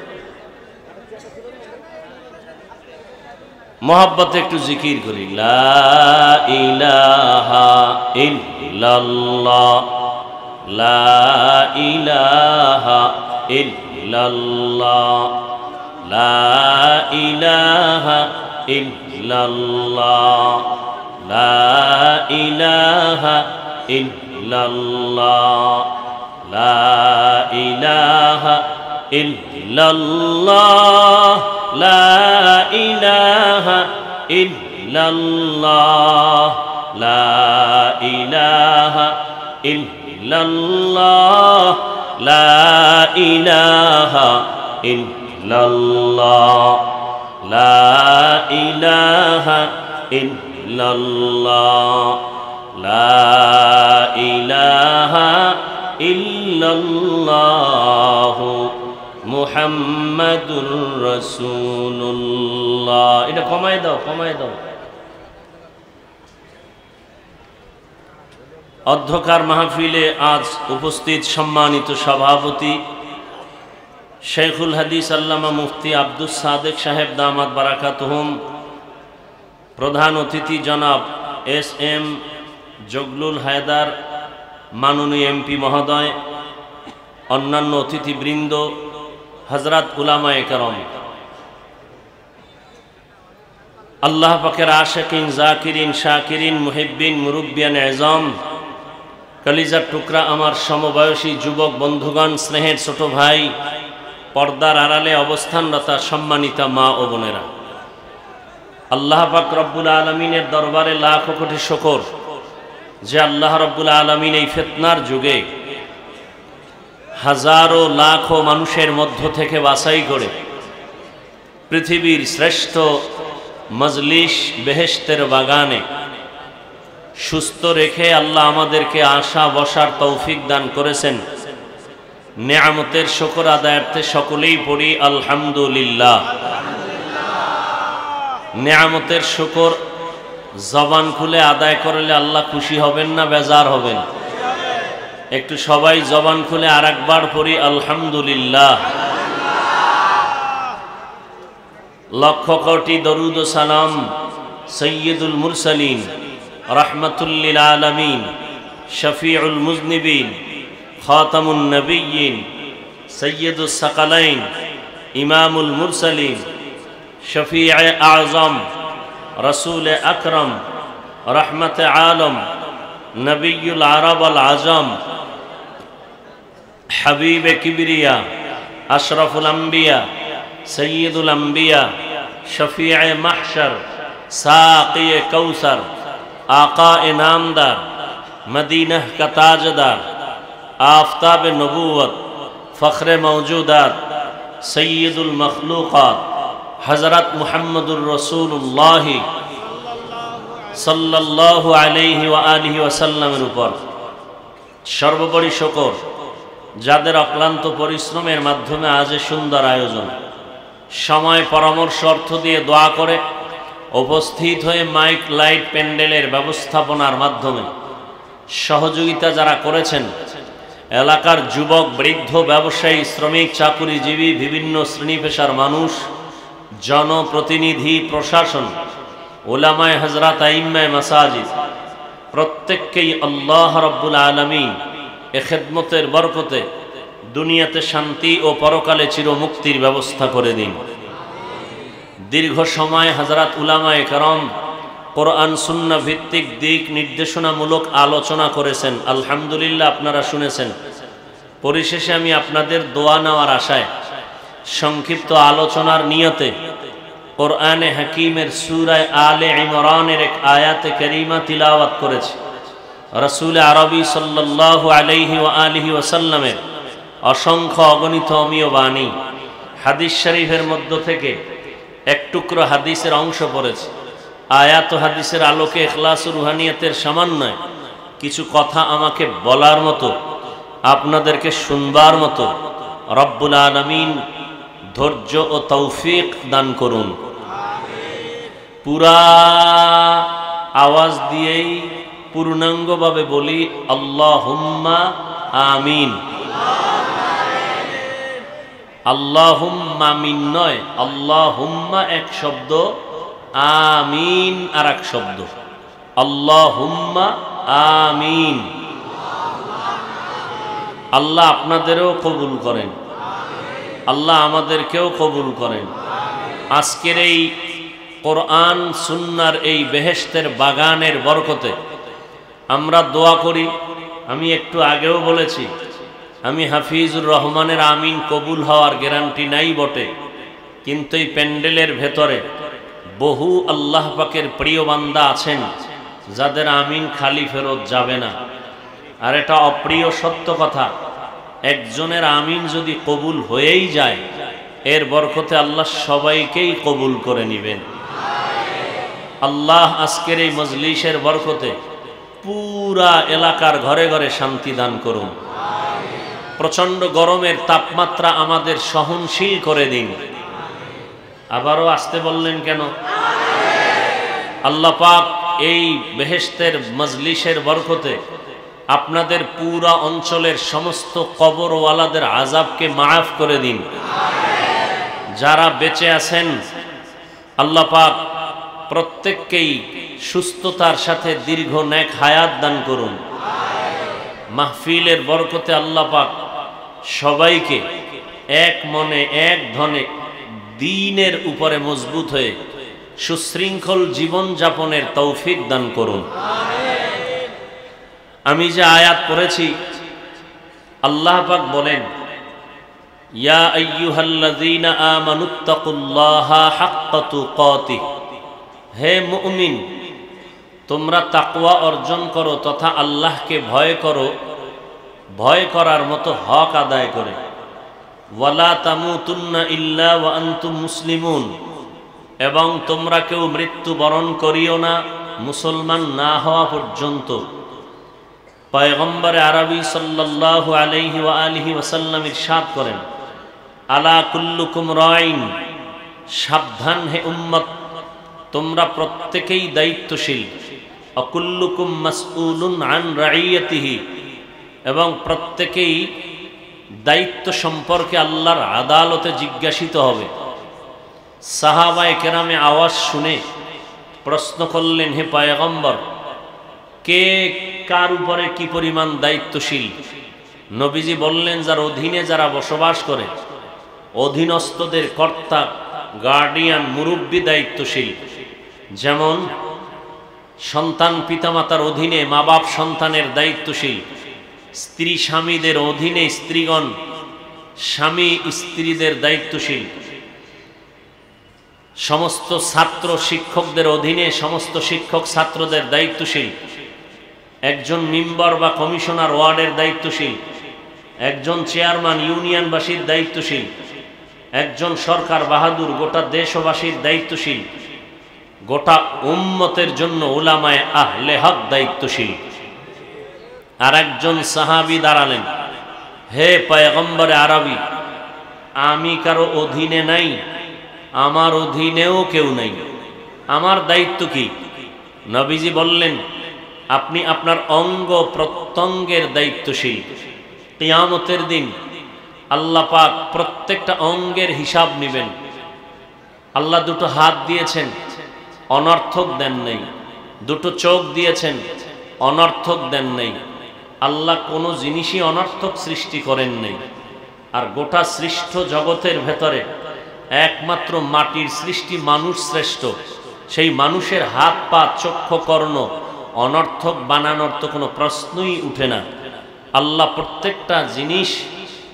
মোহাব্বতে একটু জিকির করি, লা ইলাহা ইল্লাল্লাহ, লা ইলাহা ইল্লাল্লাহ, লা ইলাহা ইল্লাল্লাহ, লা ইলাহা ইল্লাল্লাহ, লা ইলাহা ইল্লাল্লাহ, লা ইলাহা ইল্লাল্লাহ, লা ইলাহা ইল্লাল্লাহ, লা ইলাহা ইল্লাল্লাহ, লা ইলাহা ইল্লাল্লাহ, লা ইলাহা ইল্লাল্লাহ মুহাম্মাদুর রাসূলুল্লাহ। এটা কমাই দাও, কমাই দাও। অধ্যকার মাহফিলে আজ উপস্থিত সম্মানিত সভাপতি শেখুল হাদিস আল্লামা মুফতি আব্দুস সাদেক সাহেব দামাত বারাকাতুহুম, প্রধান অতিথি জনাব এস.এম. জগলুল হায়দার মাননীয় এমপি মহোদয়, অন্যান্য অতিথিবৃন্দ, হযরত উলামায়ে কেরাম, আল্লাহ পাকের আশিকিন, জাকিরিন, শাকিরিন, মুহিব্বিন, মুরব্বিয়ান আযম, কলিজার টুকরা আমার সমবয়সী যুবক বন্ধুগণ, স্নেহের ছোট ভাই, পর্দার আড়ালে অবস্থানরতা সম্মানিতা মা ও বোনেরা, আল্লাহ পাক রব্বুল আলামিনের দরবারে লাখ কোটি শুকর যে আল্লাহ রব্বুল আলামিন এই ফিতনার যুগে হাজারো লাখো মানুষের মধ্য থেকে বাছাই করে পৃথিবীর শ্রেষ্ঠ মজলিস বেহেশতের বাগানে সুস্থ রেখে আল্লাহ আমাদেরকে আসা বসার তৌফিক দান করেছেন। নেয়ামতের শুকর আদায়ার্থে সকলেই পড়ি আলহামদুলিল্লাহ। নেয়ামতের শুকর জবান খুলে আদায় করলে আল্লাহ খুশি হবেন না বেজার হবেন? একটু সবাই জবান খুলে আরেকবার পড়ি আলহামদুলিল্লাহ। লক্ষ কোটি দরুদ ও সালাম সৈয়দুল মুরসালিন, রাহমাতুল লিল আলামিন, শফিউল মুজনিবিন, খাতামুন নবিয়্যিন, সৈয়দুস সাকালাইন, ইমামুল মুরসালিন, শফিয়ে আযম, রসুল আকরম, রহমত আলম, নবিয়ুল আরব আল আজম, হাবিব কিবরিয়া, আশরাফুল আম্বিয়া, সৈয়দুল আম্বিয়া, শফিয়ে মাহশর, সাকিয়ে কৌসর, आका इनामदार, मदीना का ताजदार, आफताब नबूवत, फ़ख्र मौजूदात, सय्यदुल मखलूक़ात, हज़रत मुहम्मदुर रसूलुल्लाह सल्लल्लाहु अलैहि व आलिहि वसल्लमेर ऊपर सर्वोपरि शुकर যাদের অক্লান্ত পরিশ্রমের মাধ্যমে আজ সুন্দর আয়োজন, সময় পরামর্শ অর্থ দিয়ে দোয়া করে উপস্থিত হয়ে মাইক লাইট প্যান্ডেলের ব্যবস্থাপনার মাধ্যমে সহযোগিতা যারা করেছেন, এলাকার যুবক, বৃদ্ধ, ব্যবসায়ী, শ্রমিক, চাকুরিজীবী, বিভিন্ন শ্রেণী পেশার মানুষ, জনপ্রতিনিধি, প্রশাসন, উলামায়ে হযরত, আইম্মায়ে মাসাজিদ, প্রত্যেককেই আল্লাহ রাব্বুল আলামিন এ খেদমতের বরকতে দুনিয়াতে শান্তি ও পরকালে চিরমুক্তির ব্যবস্থা করে দিন। দীর্ঘ সময় হযরত উলামায়ে কেরাম কোরআন সুন্নাহ ভিত্তিক দিক নির্দেশনামূলক আলোচনা করেছেন, আলহামদুলিল্লাহ আপনারা শুনেছেন। পরিশেষে আমি আপনাদের দোয়া নেওয়ার আশায় সংক্ষিপ্ত আলোচনার নিয়তে কোরআনে হাকিমের সূরা আলে ইমরানের এক আয়াতে কারিমা তিলাওয়াত করেছি। রাসূল আরবি সাল্লাল্লাহু আলাইহি ওয়া আলিহি ওয়াসাল্লামের অসংখ্য অগণিত অমীয় বাণী, হাদিস শরীফের মধ্য থেকে এক টুকরো হাদিসের অংশ পড়েছে। আয়াত ও হাদিসের আলোকে ইখলাস ও রুহানিয়তের সমন্বয়ে কিছু কথা আমাকে বলার মতো, আপনাদেরকে শুনবার মতো, রব্বুল আলামিন ধৈর্য ও তৌফিক দান করুন। পুরা আওয়াজ দিয়েই পূর্ণাঙ্গভাবে বলি আল্লাহুম্মা আমিন। আল্লাহুম্মা মিন নয়, আল্লাহুম্মা এক শব্দ, আমিন আর এক শব্দ। আল্লাহুম্মা আমিন। আল্লাহ আপনাদেরও কবুল করেন, আল্লাহ আমাদেরকেও কবুল করেন। আজকের এই কোরআন সুন্নাহর এই বেহেশতের বাগানের বরকতে আমরা দোয়া করি। আমি একটু আগেও বলেছি, আমি হাফিজুর রহমানের আমিন কবুল হওয়ার গ্যারান্টি নাই বটে, কিন্তু এই প্যান্ডেলের ভেতরে বহু আল্লাহ পাকের প্রিয় বান্দা আছেন যাদের আমিন খালি ফেরত যাবে না। আর এটা অপ্রিয় সত্য কথা, একজনের আমিন যদি কবুল হয়েই যায়, এর বরকতে আল্লাহ সবাইকেই কবুল করে নেবেন। আল্লাহ আজকের এই মজলিসের বরকতে পুরা এলাকার ঘরে ঘরে শান্তি দান করুন। প্রচন্ড গরমের তাপমাত্রা আমাদের সহনশীল করে দিন। আবারও আসতে বললেন কেন? আল্লাহ পাক এই বেহেশতের মজলিসের বরকতে আপনাদের পুরা অঞ্চলের সমস্ত কবরওয়ালাদের আযাবকে মাফ করে দিন। যারা বেঁচে আছেন আল্লাহ পাক প্রত্যেককেই সুস্থতার সাথে দীর্ঘ নেক হায়াত দান করুন। মাহফিলের বরকতে আল্লাহ পাক সবাইকে এক মনে এক ধনে দ্বীনের উপরে মজবুত হয়ে সুশৃঙ্খল জীবন যাপনের তৌফিক দান করুন। আমি যে আয়াত পড়েছি, আল্লাহ পাক বলেন, ইয়া আইয়ুহাল্লাযীনা আমানুত্তাকুল্লাহা হাক্কা তুকাতিহ, হে মুমিন তোমরা তাকওয়া অর্জন করো তথা আল্লাহকে ভয় করো, ভয় করার মতো হক আদায় করে। ওয়ালা তামুতুন্না ইল্লা ওয়া আনতুম মুসলিমুন, এবং তোমরা কেউ মৃত্যুবরণ করিও না মুসলমান না হওয়া পর্যন্ত। পয়গম্বর আরবি সাল্লাল্লাহু আলাইহি ওয়া আলিহি ওয়াসাল্লাম ইরশাদ করেন, আলা কুল্লুকুম রাইন, সাবধান হে উম্মত, তোমরা প্রত্যেকেই দায়িত্বশীল। অকুল্লুকুম মাসউলুন আন রাইয়াতিহি, এবং প্রত্যেকেই দায়িত্ব সম্পর্কে আল্লাহর আদালতে জিজ্ঞাসিত হবে। সাহাবায়ে কেরামে আওয়াজ শুনে প্রশ্ন করলেন, হে পয়গম্বর, কে কার উপরে কি পরিমাণ দায়িত্বশীল? নবীজি বললেন, যার অধীনে যারা বসবাস করে, অধীনস্থদের কর্তা, গার্ডিয়ান, মুরব্বী দায়িত্বশীল। যেমন সন্তান পিতামাতার অধীনে মা বাপ সন্তানের দায়িত্বশীল, স্ত্রী স্বামীদের অধীনে স্ত্রীগণ স্বামী স্ত্রীদের দায়িত্বশীল, সমস্ত ছাত্র শিক্ষকদের অধীনে সমস্ত শিক্ষক ছাত্রদের দায়িত্বশীল, একজন মেম্বার বা কমিশনার ওয়ার্ডের দায়িত্বশীল, একজন চেয়ারম্যান ইউনিয়নবাসীর দায়িত্বশীল, একজন সরকার বাহাদুর গোটা দেশবাসীর দায়িত্বশীল, গোটা উম্মতের জন্য উলামায়ে আহলে হক দায়িত্বশীল। আর একজন সাহাবী দাঁড়ালেন, হে পয়গম্বরে আরবি, আমি কারো অধীনে নাই, আমার অধীনেও কেউ নাই, আমার দায়িত্ব কি? নবীজি বললেন, আপনি আপনার অঙ্গ প্রত্যঙ্গের দায়িত্বশীল। কিয়ামতের দিন আল্লাহ পাক প্রত্যেকটা অঙ্গের হিসাব নেবেন। আল্লাহ দুটো হাত দিয়েছেন, অনর্থক দেন নাই। দুটো চোখ দিয়েছেন, অনর্থক দেন নাই। আল্লাহ কোনো জিনিসই অনর্থক সৃষ্টি করেন নাই। আর গোটা সৃষ্ট জগতের ভেতরে একমাত্র মাটির সৃষ্টি মানুষ শ্রেষ্ঠ। সেই মানুষের হাত পা চক্ষু কর্ণ অনর্থক বানানোর তো কোনো প্রশ্নই উঠে না। আল্লাহ প্রত্যেকটা জিনিস,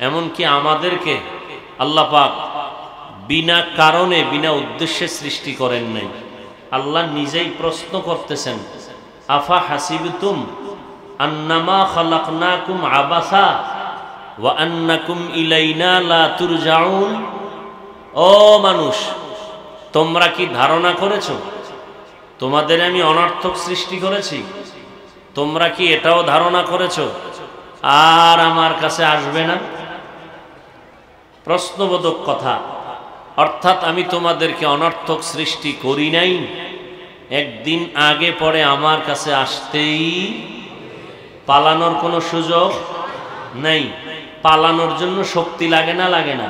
এমনকি আমাদেরকে আল্লাহ পাক বিনা কারণে বিনা উদ্দেশ্যে সৃষ্টি করেন নাই। আল্লাহ নিজেই প্রশ্ন করতেছেন, আফা হাসিবতুম আন্নামা খালাকনাকুম আবাসা ওয়া আন্নাকুম ইলাইনা লা তুরজাউন। ও মানুষ, তোমরা কি ধারণা করেছো তোমাদের আমি অনর্থক সৃষ্টি করেছি? তোমরা কি এটাও ধারণা করেছো আর আমার কাছে আসবে না? প্রশ্নবোধক কথা, অর্থাৎ আমি তোমাদেরকে অনর্থক সৃষ্টি করি নাই, একদিন আগে পরে আমার কাছে আসতেই পালানোর কোনো সুযোগ নেই। পালানোর জন্য শক্তি লাগে না লাগে না?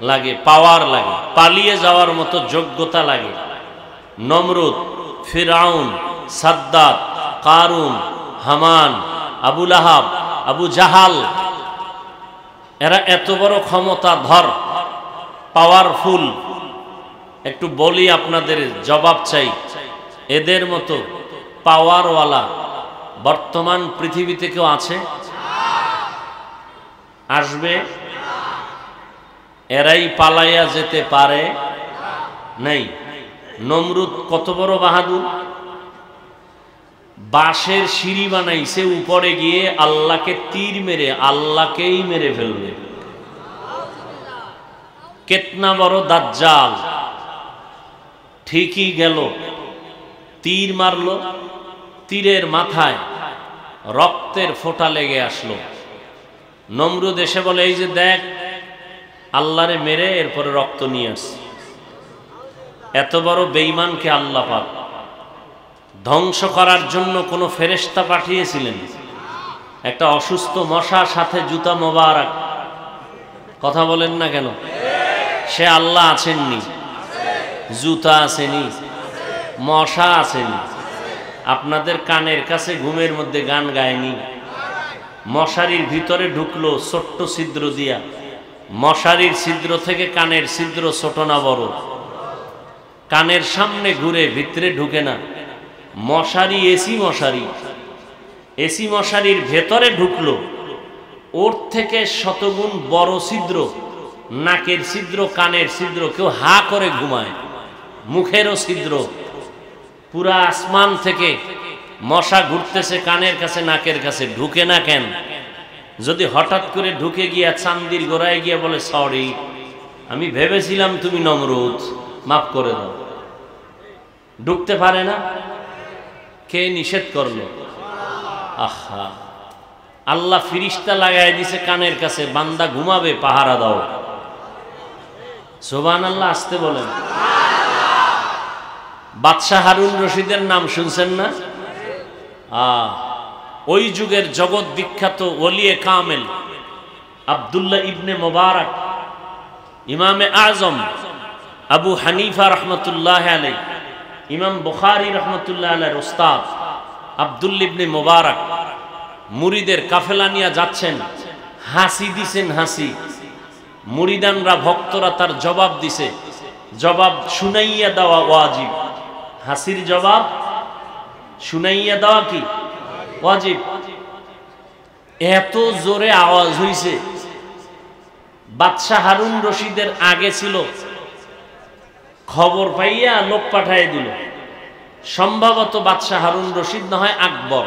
লাগে, পাওয়ার লাগে, পালিয়ে যাওয়ার মতো যোগ্যতা লাগে। নমরুদ, ফিরআউন, সাদ্দাত, কারুন, হামান, আবু লাহাব, আবু জাহাল, এরা এত বড় ক্ষমতাধর, পাওয়ারফুল। একটু বলি আপনাদের, জবাব চাই, এদের মতো পাওয়ারওয়ালা বর্তমান পৃথিবীতে কেউ আছে? আসবে? এরাই পালাইয়া যেতে পারে নাই। নমরুদ কত বড় বাহাদুর, বাঁশের সিঁড়ি বানাইছে, উপরে গিয়ে আল্লাহকে তীর মেরে আল্লাহকেই মেরে ফেলবে। কেতনা বড় দাজ্জাল, ঠিকই গেল, তীর মারলো, তীরের মাথায় রক্তের ফোঁটা লেগে আসলো। নমরুদ এসে বলে, এই যে দেখ, আল্লাহরে মেরে এরপরে রক্ত নিয়ে আস। এত বড় বেঈমানকে আল্লাহ পাক ধ্বংস করার জন্য কোন ফেরেশতা পাঠিয়েছিলেন? একটা অসুস্থ মশা, সাথে জুতা মোবারক। কথা বলেন না কেন? সে আল্লাহ আছেননি? জুতা আসেনি, মশা আসেনি। আপনাদের কানের কাছে ঘুমের মধ্যে গান গায়নি? মশারির ভিতরে ঢুকলো ছোট্ট ছিদ্র দিয়া, মশারির ছিদ্র থেকে কানের ছিদ্র ছোট না বড়? কানের সামনে ঘুরে, ভিতরে ঢুকে না। মশারি, এসি মশারি, এসি মশারির ভেতরে ঢুকলো, ওর থেকে শতগুণ বড় ছিদ্র, নাকের ছিদ্র, কানের ছিদ্র। কেউ হা করে ঘুমায়, মুখেরও ছিদ্র। পুরা আসমান থেকে মশা ঘুরতেছে কানের কাছে, নাকের কাছে, ঢুকে না কেন? যদি হঠাৎ করে ঢুকে গিয়া চান্দির গোড়ায় গিয়া বলে, সরি, আমি ভেবেছিলাম তুমি নমরুদ, মাফ করে দাও, ঢুকতে পারে না? কে নিষেধ করলো? আহা, আল্লাহ ফিরিস্তা লাগাই দিছে কানের কাছে, বান্দা ঘুমাবে, পাহারা দাও। সুবহানাল্লাহ, আসতে বলেন। বাদশাহ হারুন রশিদের নাম শুনছেন না? ওই যুগের জগৎ বিখ্যাত ওলিয়ে কামেল আব্দুল্লাহ ইবনে মুবারক, ইমামে আজম আবু হানিফা রহমতুল্লাহ আলাইহি, ইমাম বুখারী রহমতুল্লাহ আলাইহির উস্তাদ আব্দুল্লাহ ইবনে মুবারক মুরিদের কাফেলা নিয়ে যাচ্ছেন, হাসি দিছেন, হাসি। মুরিদানরা, ভক্তরা তার জবাব দিছে, জবাব শুনাইয়া দেওয়া ওয়াজিব। হাসির জবাব শুনাইয়া দেওয়া কি ওয়াজিব? এত জোরে আওয়াজ হইছে, বাদশাহ হারুন রশিদের আগে ছিল, খবর পাইয়া লোক পাঠায় দিল। সম্ভবত বাদশাহ হারুন রশিদ না হয় আকবর,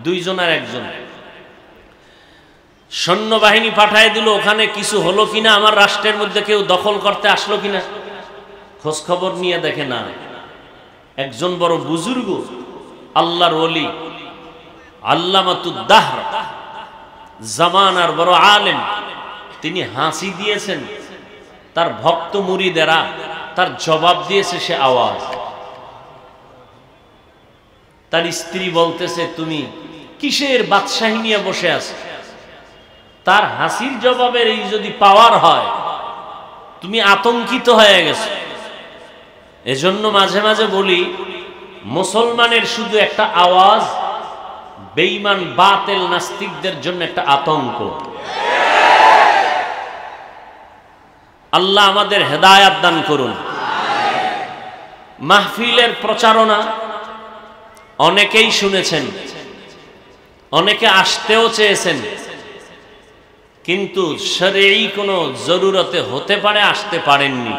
দুইজনের একজন। সৈন্যবাহিনী পাঠায় দিল, ওখানে কিছু হলো কিনা, আমার রাষ্ট্রের মধ্যে কেউ দখল করতে আসলো কিনা, খোঁজ খবর নিয়ে দেখে না। একজন বড় বুজুর্গ, আল্লাহর ওলি, আল্লামাতুদ দাহর, জামানার বড় আলেম, তিনি হাসি দিয়েছেন। তার ভক্ত মুরিদেরা তার জবাব দিয়েছে সে আওয়াজ। তার স্ত্রী বলতেছে, তুমি কিসের বাদশাহী নিয়ে বসে আছো? তার হাসির জবাবের এই যদি পাওয়ার হয়, তুমি আতঙ্কিত হয়ে গেছো। এজন্য মাঝে মাঝে বলি, মুসলমানের শুধু একটা আওয়াজ বেঈমান বাতিল নাস্তিকদের জন্য একটা আতঙ্ক। আল্লাহ আমাদের হেদায়াত দান করুন। মাহফিলের প্রচারণা অনেকেই শুনেছেন, অনেকে আসতেও চেয়েছেন, কিন্তু শরঈ কোনো জরুরতে হতে পারে আসতে পারেননি।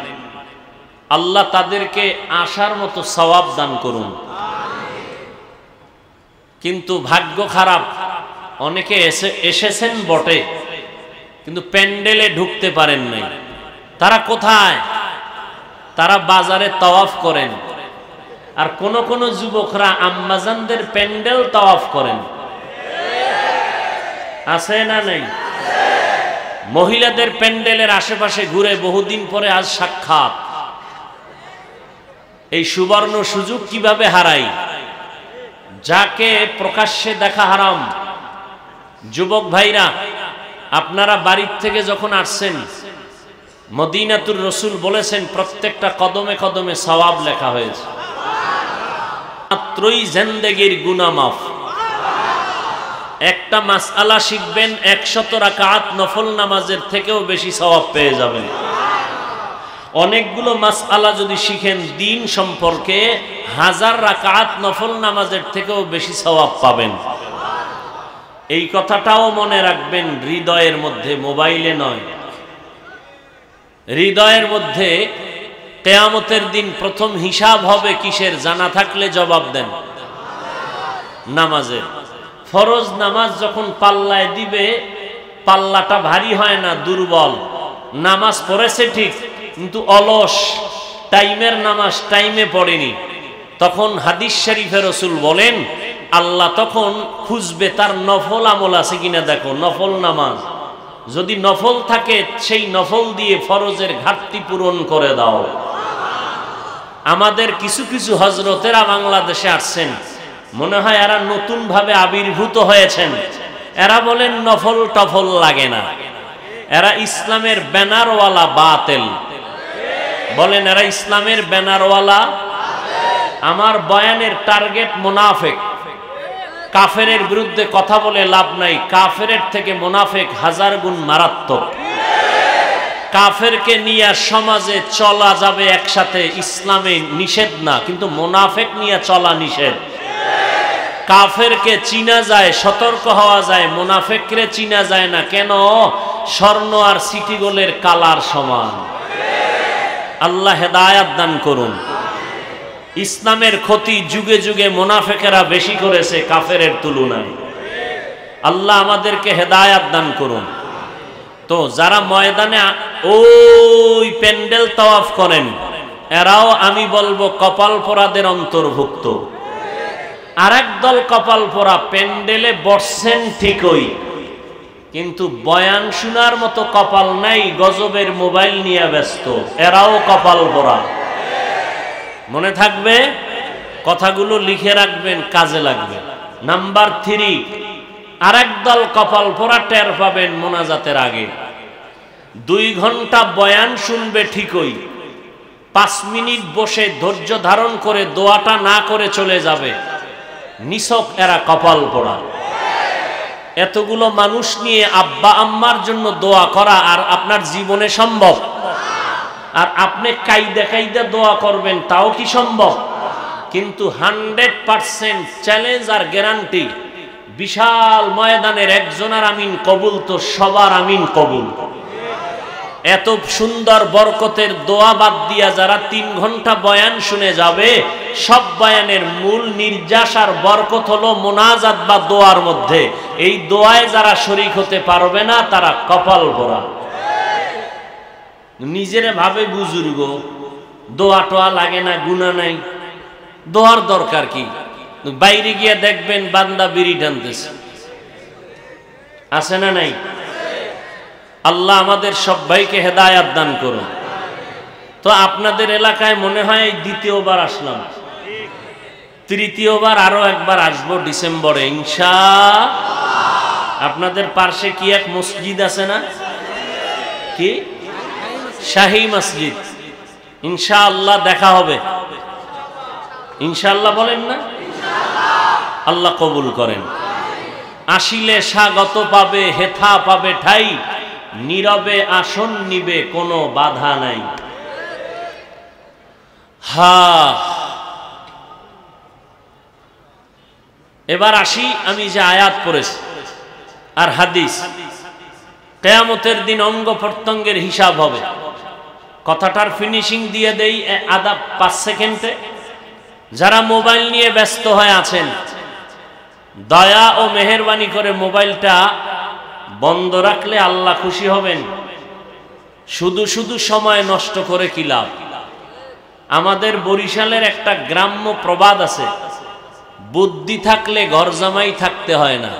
আল্লাহ তাদেরকে আসার মতো সওয়াব দান করুন। কিন্তু ভাগ্য খারাপ, অনেকে এসেছেন বটে, কিন্তু প্যান্ডেলে ঢুকতে পারেন নাই। তারা কোথায়? তারা বাজারে তাওয়াফ করেন। আর কোন কোন যুবকরা আম্মাজানদের প্যান্ডেল তাওয়াফ করেন। আছে না নাই? মহিলাদের প্যান্ডেলের আশেপাশে ঘুরে বহুদিন পরে আজ সাক্ষাৎ। এই সুবর্ণ সুযোগ কিভাবে হারাই? যাকে প্রকাশ্যে দেখা হারাম। যুবক ভাইরা, আপনারা বাড়ির থেকে যখন আসছেন, মদিনাতুর রসুল বলেছেন প্রত্যেকটা কদমে কদমে সওয়াব লেখা হয়েছে। মাত্রই জিন্দেগির গুনাহ মাফ। একটা মাসআলা শিখবেন, 100 রাকাত নফল নামাজের থেকেও বেশি সওয়াব পেয়ে যাবেন। অনেকগুলো মাসআলা যদি শিখেন দিন সম্পর্কে, 1000 রাকাত নফল নামাজের থেকেও বেশি সওয়াব পাবেন। এই কথাটাও মনে রাখবেন, হৃদয়ের মধ্যে, মোবাইলে নয়। হৃদয়ের মধ্যে কিয়ামতের দিন প্রথম হিসাব হবে কিসের? জানা থাকলে জবাব দেন। নামাজের। ফরজ নামাজ যখন পাল্লায় দিবে, পাল্লাটা ভারী হয় না, দুর্বল। নামাজ পড়েছে ঠিক, কিন্তু অলস, টাইমের নামাজ টাইমে পড়েনি। তখন হাদিস শরীফে রাসূল বলেন, আল্লাহ তখন খুঁজবে তার নফল আমল আছে কিনা দেখো। নফল নামাজ যদি নফল থাকে, সেই নফল দিয়ে ফরজের ঘাটতি পূরণ করে দাও। আমাদের কিছু কিছু হজরতেরা বাংলাদেশে আসছেন, মনে হয় এরা নতুন ভাবে আবির্ভূত হয়েছেন। এরা বলেন নফল টফল লাগে না, এরা ইসলামের ব্যানারওয়ালা বাতিল। বলেন এরা ইসলামের ব্যানারওয়ালা। আমার বয়ানের টার্গেট মুনাফিক। কাফেরের বিরুদ্ধে কথা বলে লাভ নাই, কাফেরের থেকে মুনাফিক 1000 গুণ মারাত্মক। কাফেরকে নিয়ে সমাজে চলা যাবে একসাথে, ইসলামে নিষেধ না, কিন্তু মুনাফিক নিয়ে চলা নিষেধ। কাফেরকে চিনা যায়, সতর্ক হওয়া যায়, মুনাফিকরে চিনা যায় না। কেন? স্বর্ণ আর সিটি গোল্ডের কালার সমান। আল্লাহ হেদায়াত দান করুন। ইসলামের ক্ষতি যুগে যুগে মুনাফিকেরা বেশি করেছে কাফেরের তুলনায়। আল্লাহ আমাদেরকে হেদায়াত দান করুন। তো যারা ময়দানে ওই প্যান্ডেল তাওয়াফ করেন, এরাও আমি বলবো কপাল পোড়াদের অন্তর্ভুক্ত। আরেক দল কপাল পোড়া, প্যান্ডেলে বসছেন ঠিকই, কিন্তু বয়ান শোনার মতো কপাল নাই, গজবের মোবাইল নিয়ে ব্যস্ত। এরাও কপাল পোড়া। মনে থাকবে, কথাগুলো লিখে রাখবেন, কাজে লাগবে। নাম্বার 3, আরেক দল কপাল পোড়া টের পাবেন মোনাজাতের আগে। 2 ঘন্টা বয়ান শুনবে ঠিকই, 5 মিনিট বসে ধৈর্য ধারণ করে দোয়াটা না করে চলে যাবে। নিছক এরা কপাল পোড়া। এতগুলো মানুষ নিয়ে আব্বা আম্মার জন্য দোয়া করা আর আপনার জীবনে সম্ভব? আর আপনি কায়দা কায়দা দোয়া করবেন, তাও কি সম্ভব? কিন্তু 100% চ্যালেঞ্জ আর গ্যারান্টি, বিশাল ময়দানের একজনের আমিন কবুল তো সবার আমিন কবুল। এত সুন্দর বরকতের দোয়া বাদ দিয়া যারা 3 ঘন্টা বয়ান শুনে যাবে, সব বয়ানের মূল নির্যাস আর বরকত হলো মোনাজাত বা দোয়ার মধ্যে। এই দোয়ায় যারা শরীক হতে পারবে না, তারা কপাল পোড়া। নিজেরে ভাবে বুজুর্গ, দোয়া টোয়া লাগে না, গুনাহ নাই, দোয়ার দরকার কি? বাইরে গিয়ে দেখবেন বান্দা বিড়ি টানতেছে, আছে না নাই? আল্লাহ আমাদের সবাইকে হেদায়াত দান করুন। তো আপনাদের এলাকায় মনে হয় এই 2য় বার আসলাম, 3য় বার আরো একবার আসবো ডিসেম্বরে ইনশাআল্লাহ। আপনাদের পাশে কি এক মসজিদ আছে না? কি? শাহী মসজিদ। ইনশাআল্লাহ দেখা হবে। ইনশাআল্লাহ বলেন না? আল্লাহ কবুল করেন। আসিলে স্বাগত পাবে, হেথা পাবে ঠাই, নীরবে আসন নিবে, কোনো বাধা নাই। এবার আসি, আমি যে আয়াত পড়েছি আর হাদিস, কিয়ামতের দিন অঙ্গ প্রত্যঙ্গের হিসাব হবে। কথাটার ফিনিশিং দিয়ে দেই আধা 5 সেকেন্ডে। যারা মোবাইল নিয়ে ব্যস্ত হয়ে আছেন, দয়া ও মেহেরবানি করে মোবাইলটা বন্ধ রাখলে আল্লাহ খুশি হবেন। শুধু শুধু সময় নষ্ট করে কি লাভ? আমাদের বরিশালের একটা গ্রাম্য প্রবাদ আছে, বুদ্ধি থাকলে ঘর জামাই থাকতে হয় না।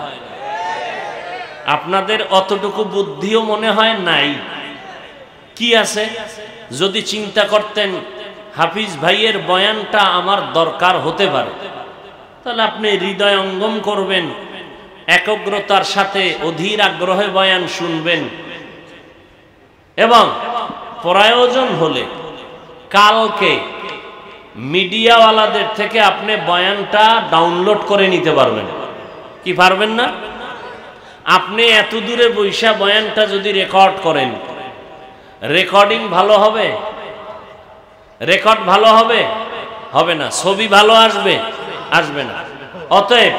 আপনাদের অতটুকু বুদ্ধিও মনে হয় নাই। কি আছে? যদি চিন্তা করতেন হাফিজ ভাইয়ের বয়ানটা আমার দরকার হতে পারে, তাহলে আপনি হৃদয়ঙ্গম করবেন, একগ্রতার সাথে অধীর আগ্রহে বয়ান শুনবেন, এবং প্রয়োজন হলে কালকে মিডিয়াওয়ালাদের থেকে আপনি বয়ানটা ডাউনলোড করে নিতে পারবেন। কি পারবেন না? আপনি এত দূরে বৈশা বয়ানটা যদি রেকর্ড করেন, রেকর্ডিং ভালো হবে? রেকর্ড ভালো হবে? হবে না। ছবি ভালো আসবে? আসবে না। অতএব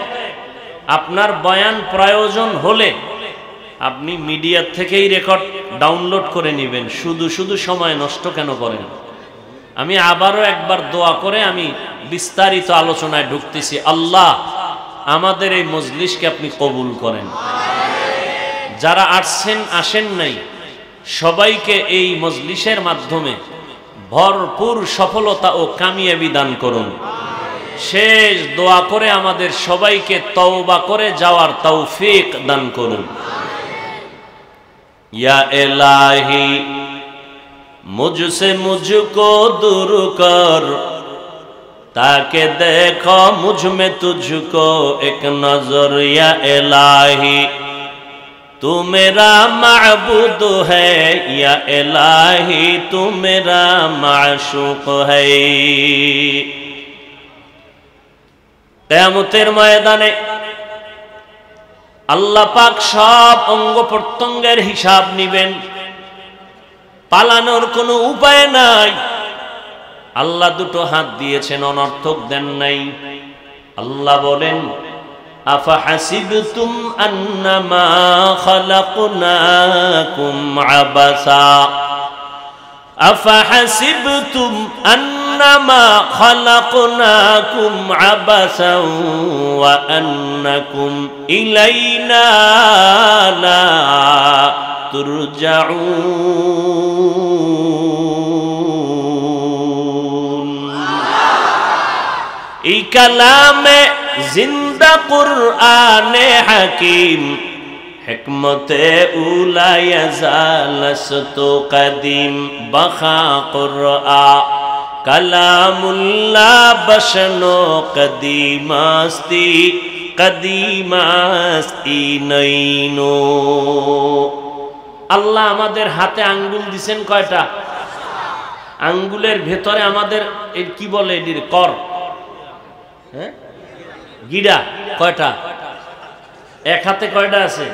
আপনার বয়ান প্রয়োজন হলে আপনি মিডিয়ার থেকেই রেকর্ড ডাউনলোড করে নেবেন। শুধু শুধু সময় নষ্ট কেন করেন? আমি আবারও একবার দোয়া করে আমি বিস্তারিত আলোচনায় ঢুকতেছি। আল্লাহ আমাদের এই মজলিসকে আপনি কবুল করেন। যারা আসছেন আসেন নাই, সবাইকে এই মজলিসের মাধ্যমে ভরপুর সফলতা ও কামিয়াবি দান করুন। শেষ দোয়া করে আমাদের সবাইকে তওবা করে যাওয়ার তৌফিক দান করুন। या इलाही मुझसे मुझको दूर कर, ताकि देखो मुझ में तुझको एक नजर। या इलाही तू मेरा माबूद है, या इलाही तू मेरा माशूक है। कियामतेर मयदाने আল্লাহ পাক সব অঙ্গ প্রত্যঙ্গের হিসাব নিবেন। পালানোর কোনো উপায় নাই। আল্লাহ দুটো হাত দিয়েছেন, অনর্থক দেন নাই। আল্লাহ বলেন, আফা হাসিবতুম আন্নামা খালাকনাকুম আবাসা, আফা হাসিবতুম আন্নামা খালাকনাকুম আবাসা ওয়া আন্নাকুম ইলাইনা লা তুরজাউন। এই কালামে জিন্দা কুরআনে হাকিম, হিকমতে উলা ইয়াজালসতু কদিম, বখা কুরআ কালামুল্লাহ বশনো কদিমাস্তি কদিমাস্তি নইনো। আল্লাহ আমাদের হাতে আঙ্গুল দিছেন কয়টা? আঙ্গুলের ভেতরে আমাদের এই কি বলে এটির কর, হ্যাঁ, গিরা কয়টা? এক হাতে কয়টা আছে?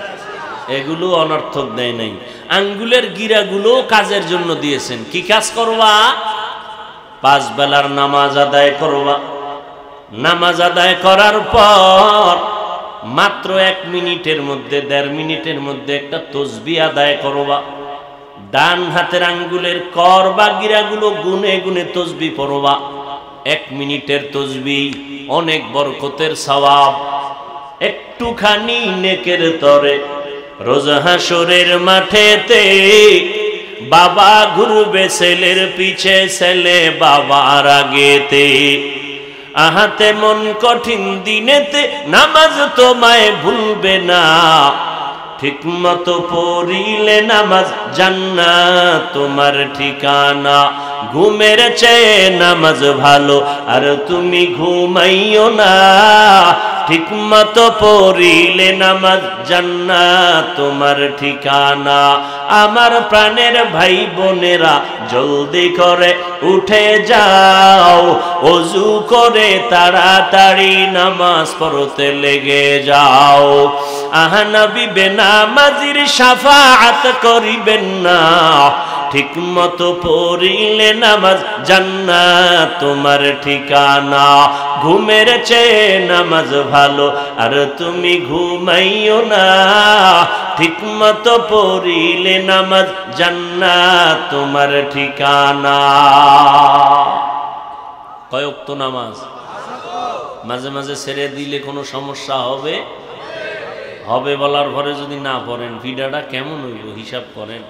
এগুলো অনর্থক দেয় নাই। আঙ্গুলের গিরাগুলো কাজের জন্য দিয়েছেন। কি কাজ করবা? 5 বেলার নামাজ আদায় করবা। নামাজ আদায় করার পর মাত্র 1 মিনিটের মধ্যে 1.5 মিনিটের মধ্যে একটা তসবিহ আদায় করবা। ডান হাতের আঙ্গুলের কর বা গিরাগুলো গুনে গুনে তসবিহ পড়বা। 1 মিনিটের তসবিহ অনেক বরকতের সওয়াব। একটুখানি নেকের তরে রোজ হাসরের মাঠেতে বাবা ঘুরবে ছেলের পিছে, ছেলে বাবার আগেতে। আহাতে মন কঠিন দিনেতে নামাজ তোমায় ভুলবে না, ঠিক মতো পড়িলে নামাজ জান্নাত তোমার ঠিকানা। ঘুমের চেয়ে নামাজ ভালো আর তুমি ঘুমাইও না, ঠিক মতো পড়িলে নামাজ জান্নাত তোমার ঠিকানা। আমার প্রাণের ভাই বোনেরা জলদি করে উঠে যাও, ওযু করে তাড়াতাড়ি নামাজ পড়তে লেগে যাও। আহা নবী বেনামাজির শাফাআত করিবেন না, ঠিক মতো পড়িলে নামাজ জান্নাত তোমার ঠিকানা। ঘুমের চেয়ে নামাজ ভালো আর তুমি ঘুমাইও না, ঠিক মতো পড়িলে নামাজ জান্নাত তোমার ঠিকানা। কয় ওয়াক্ত নামাজ? মাঝে মাঝে ছেড়ে দিলে কোনো সমস্যা হবে? হবে বলার পরে যদি না পড়েন ভিডাটা কেমন হইব হিসাব করেন।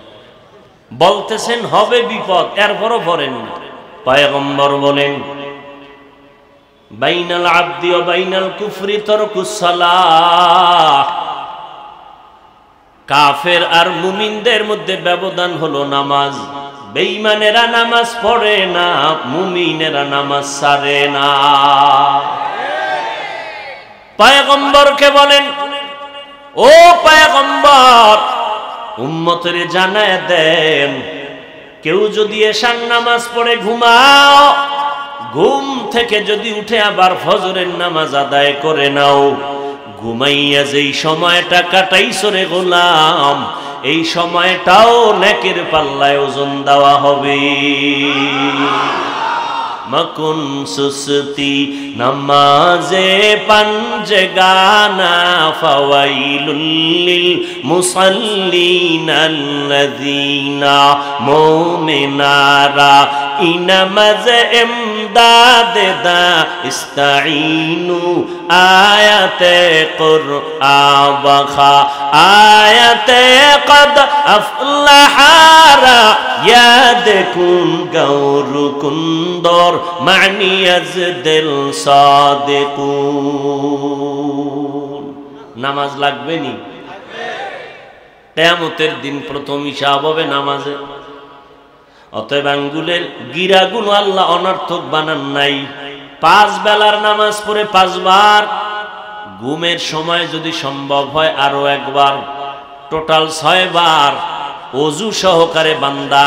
বলতেছেন হবে বিপদ, এরপরও পড়েন না। পয়গম্বর বলেন, বাইনাল আবদি ওয়া বাইনাল কুফরি তারকুস সালাহ। কাফের আর মুমিনদের মধ্যে ব্যবধান হলো নামাজ। বেঈমানেরা নামাজ পড়ে না, মুমিনেরা নামাজ ছাড়ে না। পয়গম্বরকে বলেন, ও পয়গম্বর, উম্মতের জানায় দেন, কেউ যদি এশার নামাজ পড়ে ঘুমাও, ঘুম থেকে যদি উঠে আবার ফজরের নামাজ আদায় করে নাও, ঘুমাইয়া যেই সময়টা কাটাইছো রে গোলাম, এই সময়টাও নেকের পাল্লায় ওজন দেওয়া হবে। মকুন সুস্তি নামাজে পাঞ্জগানা ফাওয়াইলুল লিল মুসাল্লিন আল্লাযীনা মুমিনারা ইনামাজ ইমদাদ দা ইস্তাঈনু আয়াতে কুরআন বাখা আয়াতে কদ আফলাহারা ইয়াদ কুন গৌর কুন্দর মানিয়াজ দিল সাদিকুন। নামাজ লাগবে নি? কিয়ামতের দিন প্রথম হিসাব হবে নামাজে। অতএব আঙ্গুলের গিরাগুলো আল্লাহ অনর্থক বানান নাই। 5 বেলার নামাজ পড়ে 5 বার, ঘুমের সময় যদি সম্ভব হয় আরো একবার, টোটাল 6 বার ওযু সহকারে বান্দা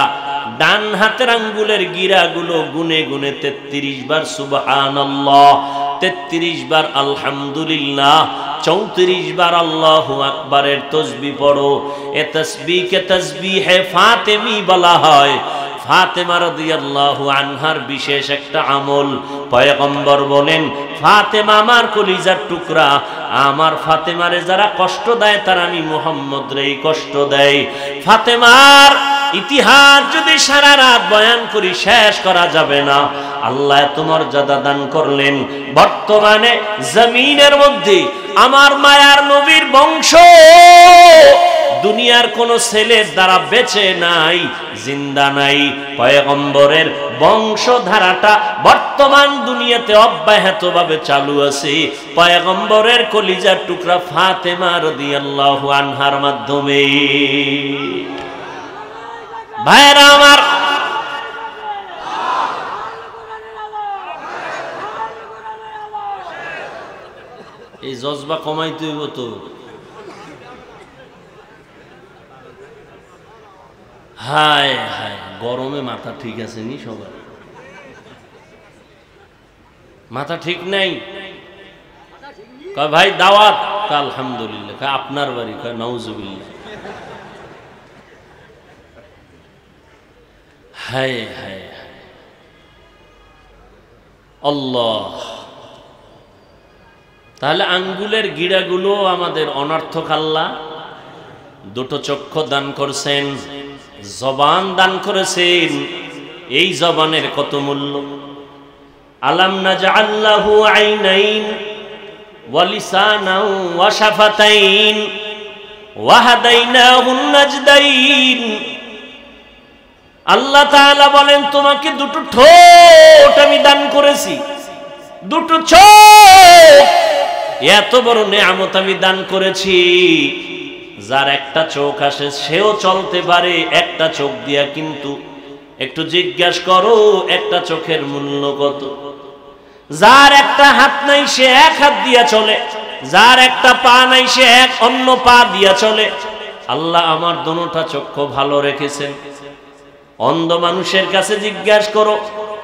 ডান হাতের আঙ্গুলের গিরাগুলো গুনে গুনে 33 বার সুবহানাল্লাহ, 33 বার আলহামদুলিল্লাহ, 34 বার আল্লাহু আকবারের তাসবিহ পড়ো। এ তাসবিহকে তাসবিহে ফাতেমি বলা হয়। ফাতেমা রাদিয়াল্লাহু আনহার বিশেষ একটা আমল। পয়গম্বর বলেন, ফাতেমা আমার কলিজার টুকরা, আমার ফাতেমারে যারা কষ্ট দেয় তার আমি মুহাম্মদ রেই কষ্ট দেয়। ফাতেমার ইতিহাস যদি সারা রাত বয়ান করি শেষ করা যাবে না। আল্লাহ এত মর্যাদা দান করলেন, বর্তমানে জমিনের মধ্যে আমার মায়ার নবীর বংশ দুনিয়ার কোন ছেলের দ্বারা বেঁচে নাই, জিন্দা নাই। পয়গম্বরের বংশধারাটা বর্তমান দুনিয়াতে অব্যাহতভাবে চালু আছে পয়গম্বরের কলিজার টুকরা ফাতেমা রাদিয়াল্লাহু আনহার মাধ্যমে। ভাইরা আমার, এই জজবা কমাইতে হইব তো। হায় হায়, গরমে মাথা ঠিক আছে নি? সবার মাথা ঠিক নাই? কয় ভাই দাওয়াত? আলহামদুলিল্লাহ। কয় আপনার বাড়ি? কয় নাউজুবিল্লাহ। হায় হায় আল্লাহ। তাহলে আঙ্গুলের গিরাগুলো আমাদের অনর্থক আল্লাহ। দুটো চক্ষু দান করছেন, জবান দান করেছেন, এই জবানের কত মূল্য। আলাম নাজআল লাহু আইনাইন ওয়া লিসানান ওয়া শাফাতাইন ওয়া হাদাইনাহুন নাজদাইন। আল্লাহ তাআলা বলেন, তোমাকে দুটো ঠোঁট আমি দান করেছি, দুটো চোখ, এত বড় নেয়ামত আমি দান করেছি। যার একটা চোখ আসে সেও চলতে পারে একটা চোখ দিয়া, কিন্তু একটু জিজ্ঞাসা করো একটা চোখের মূল্য কত। যার একটা হাত নাই সে এক হাত দিয়া চলে, যার একটা পা নাই সে এক অন্য পা দিয়া চলে। আল্লাহ আমার দুটোটা চক্ষু ভালো রেখেছেন। অন্ধ মানুষের কাছে জিজ্ঞাসা করো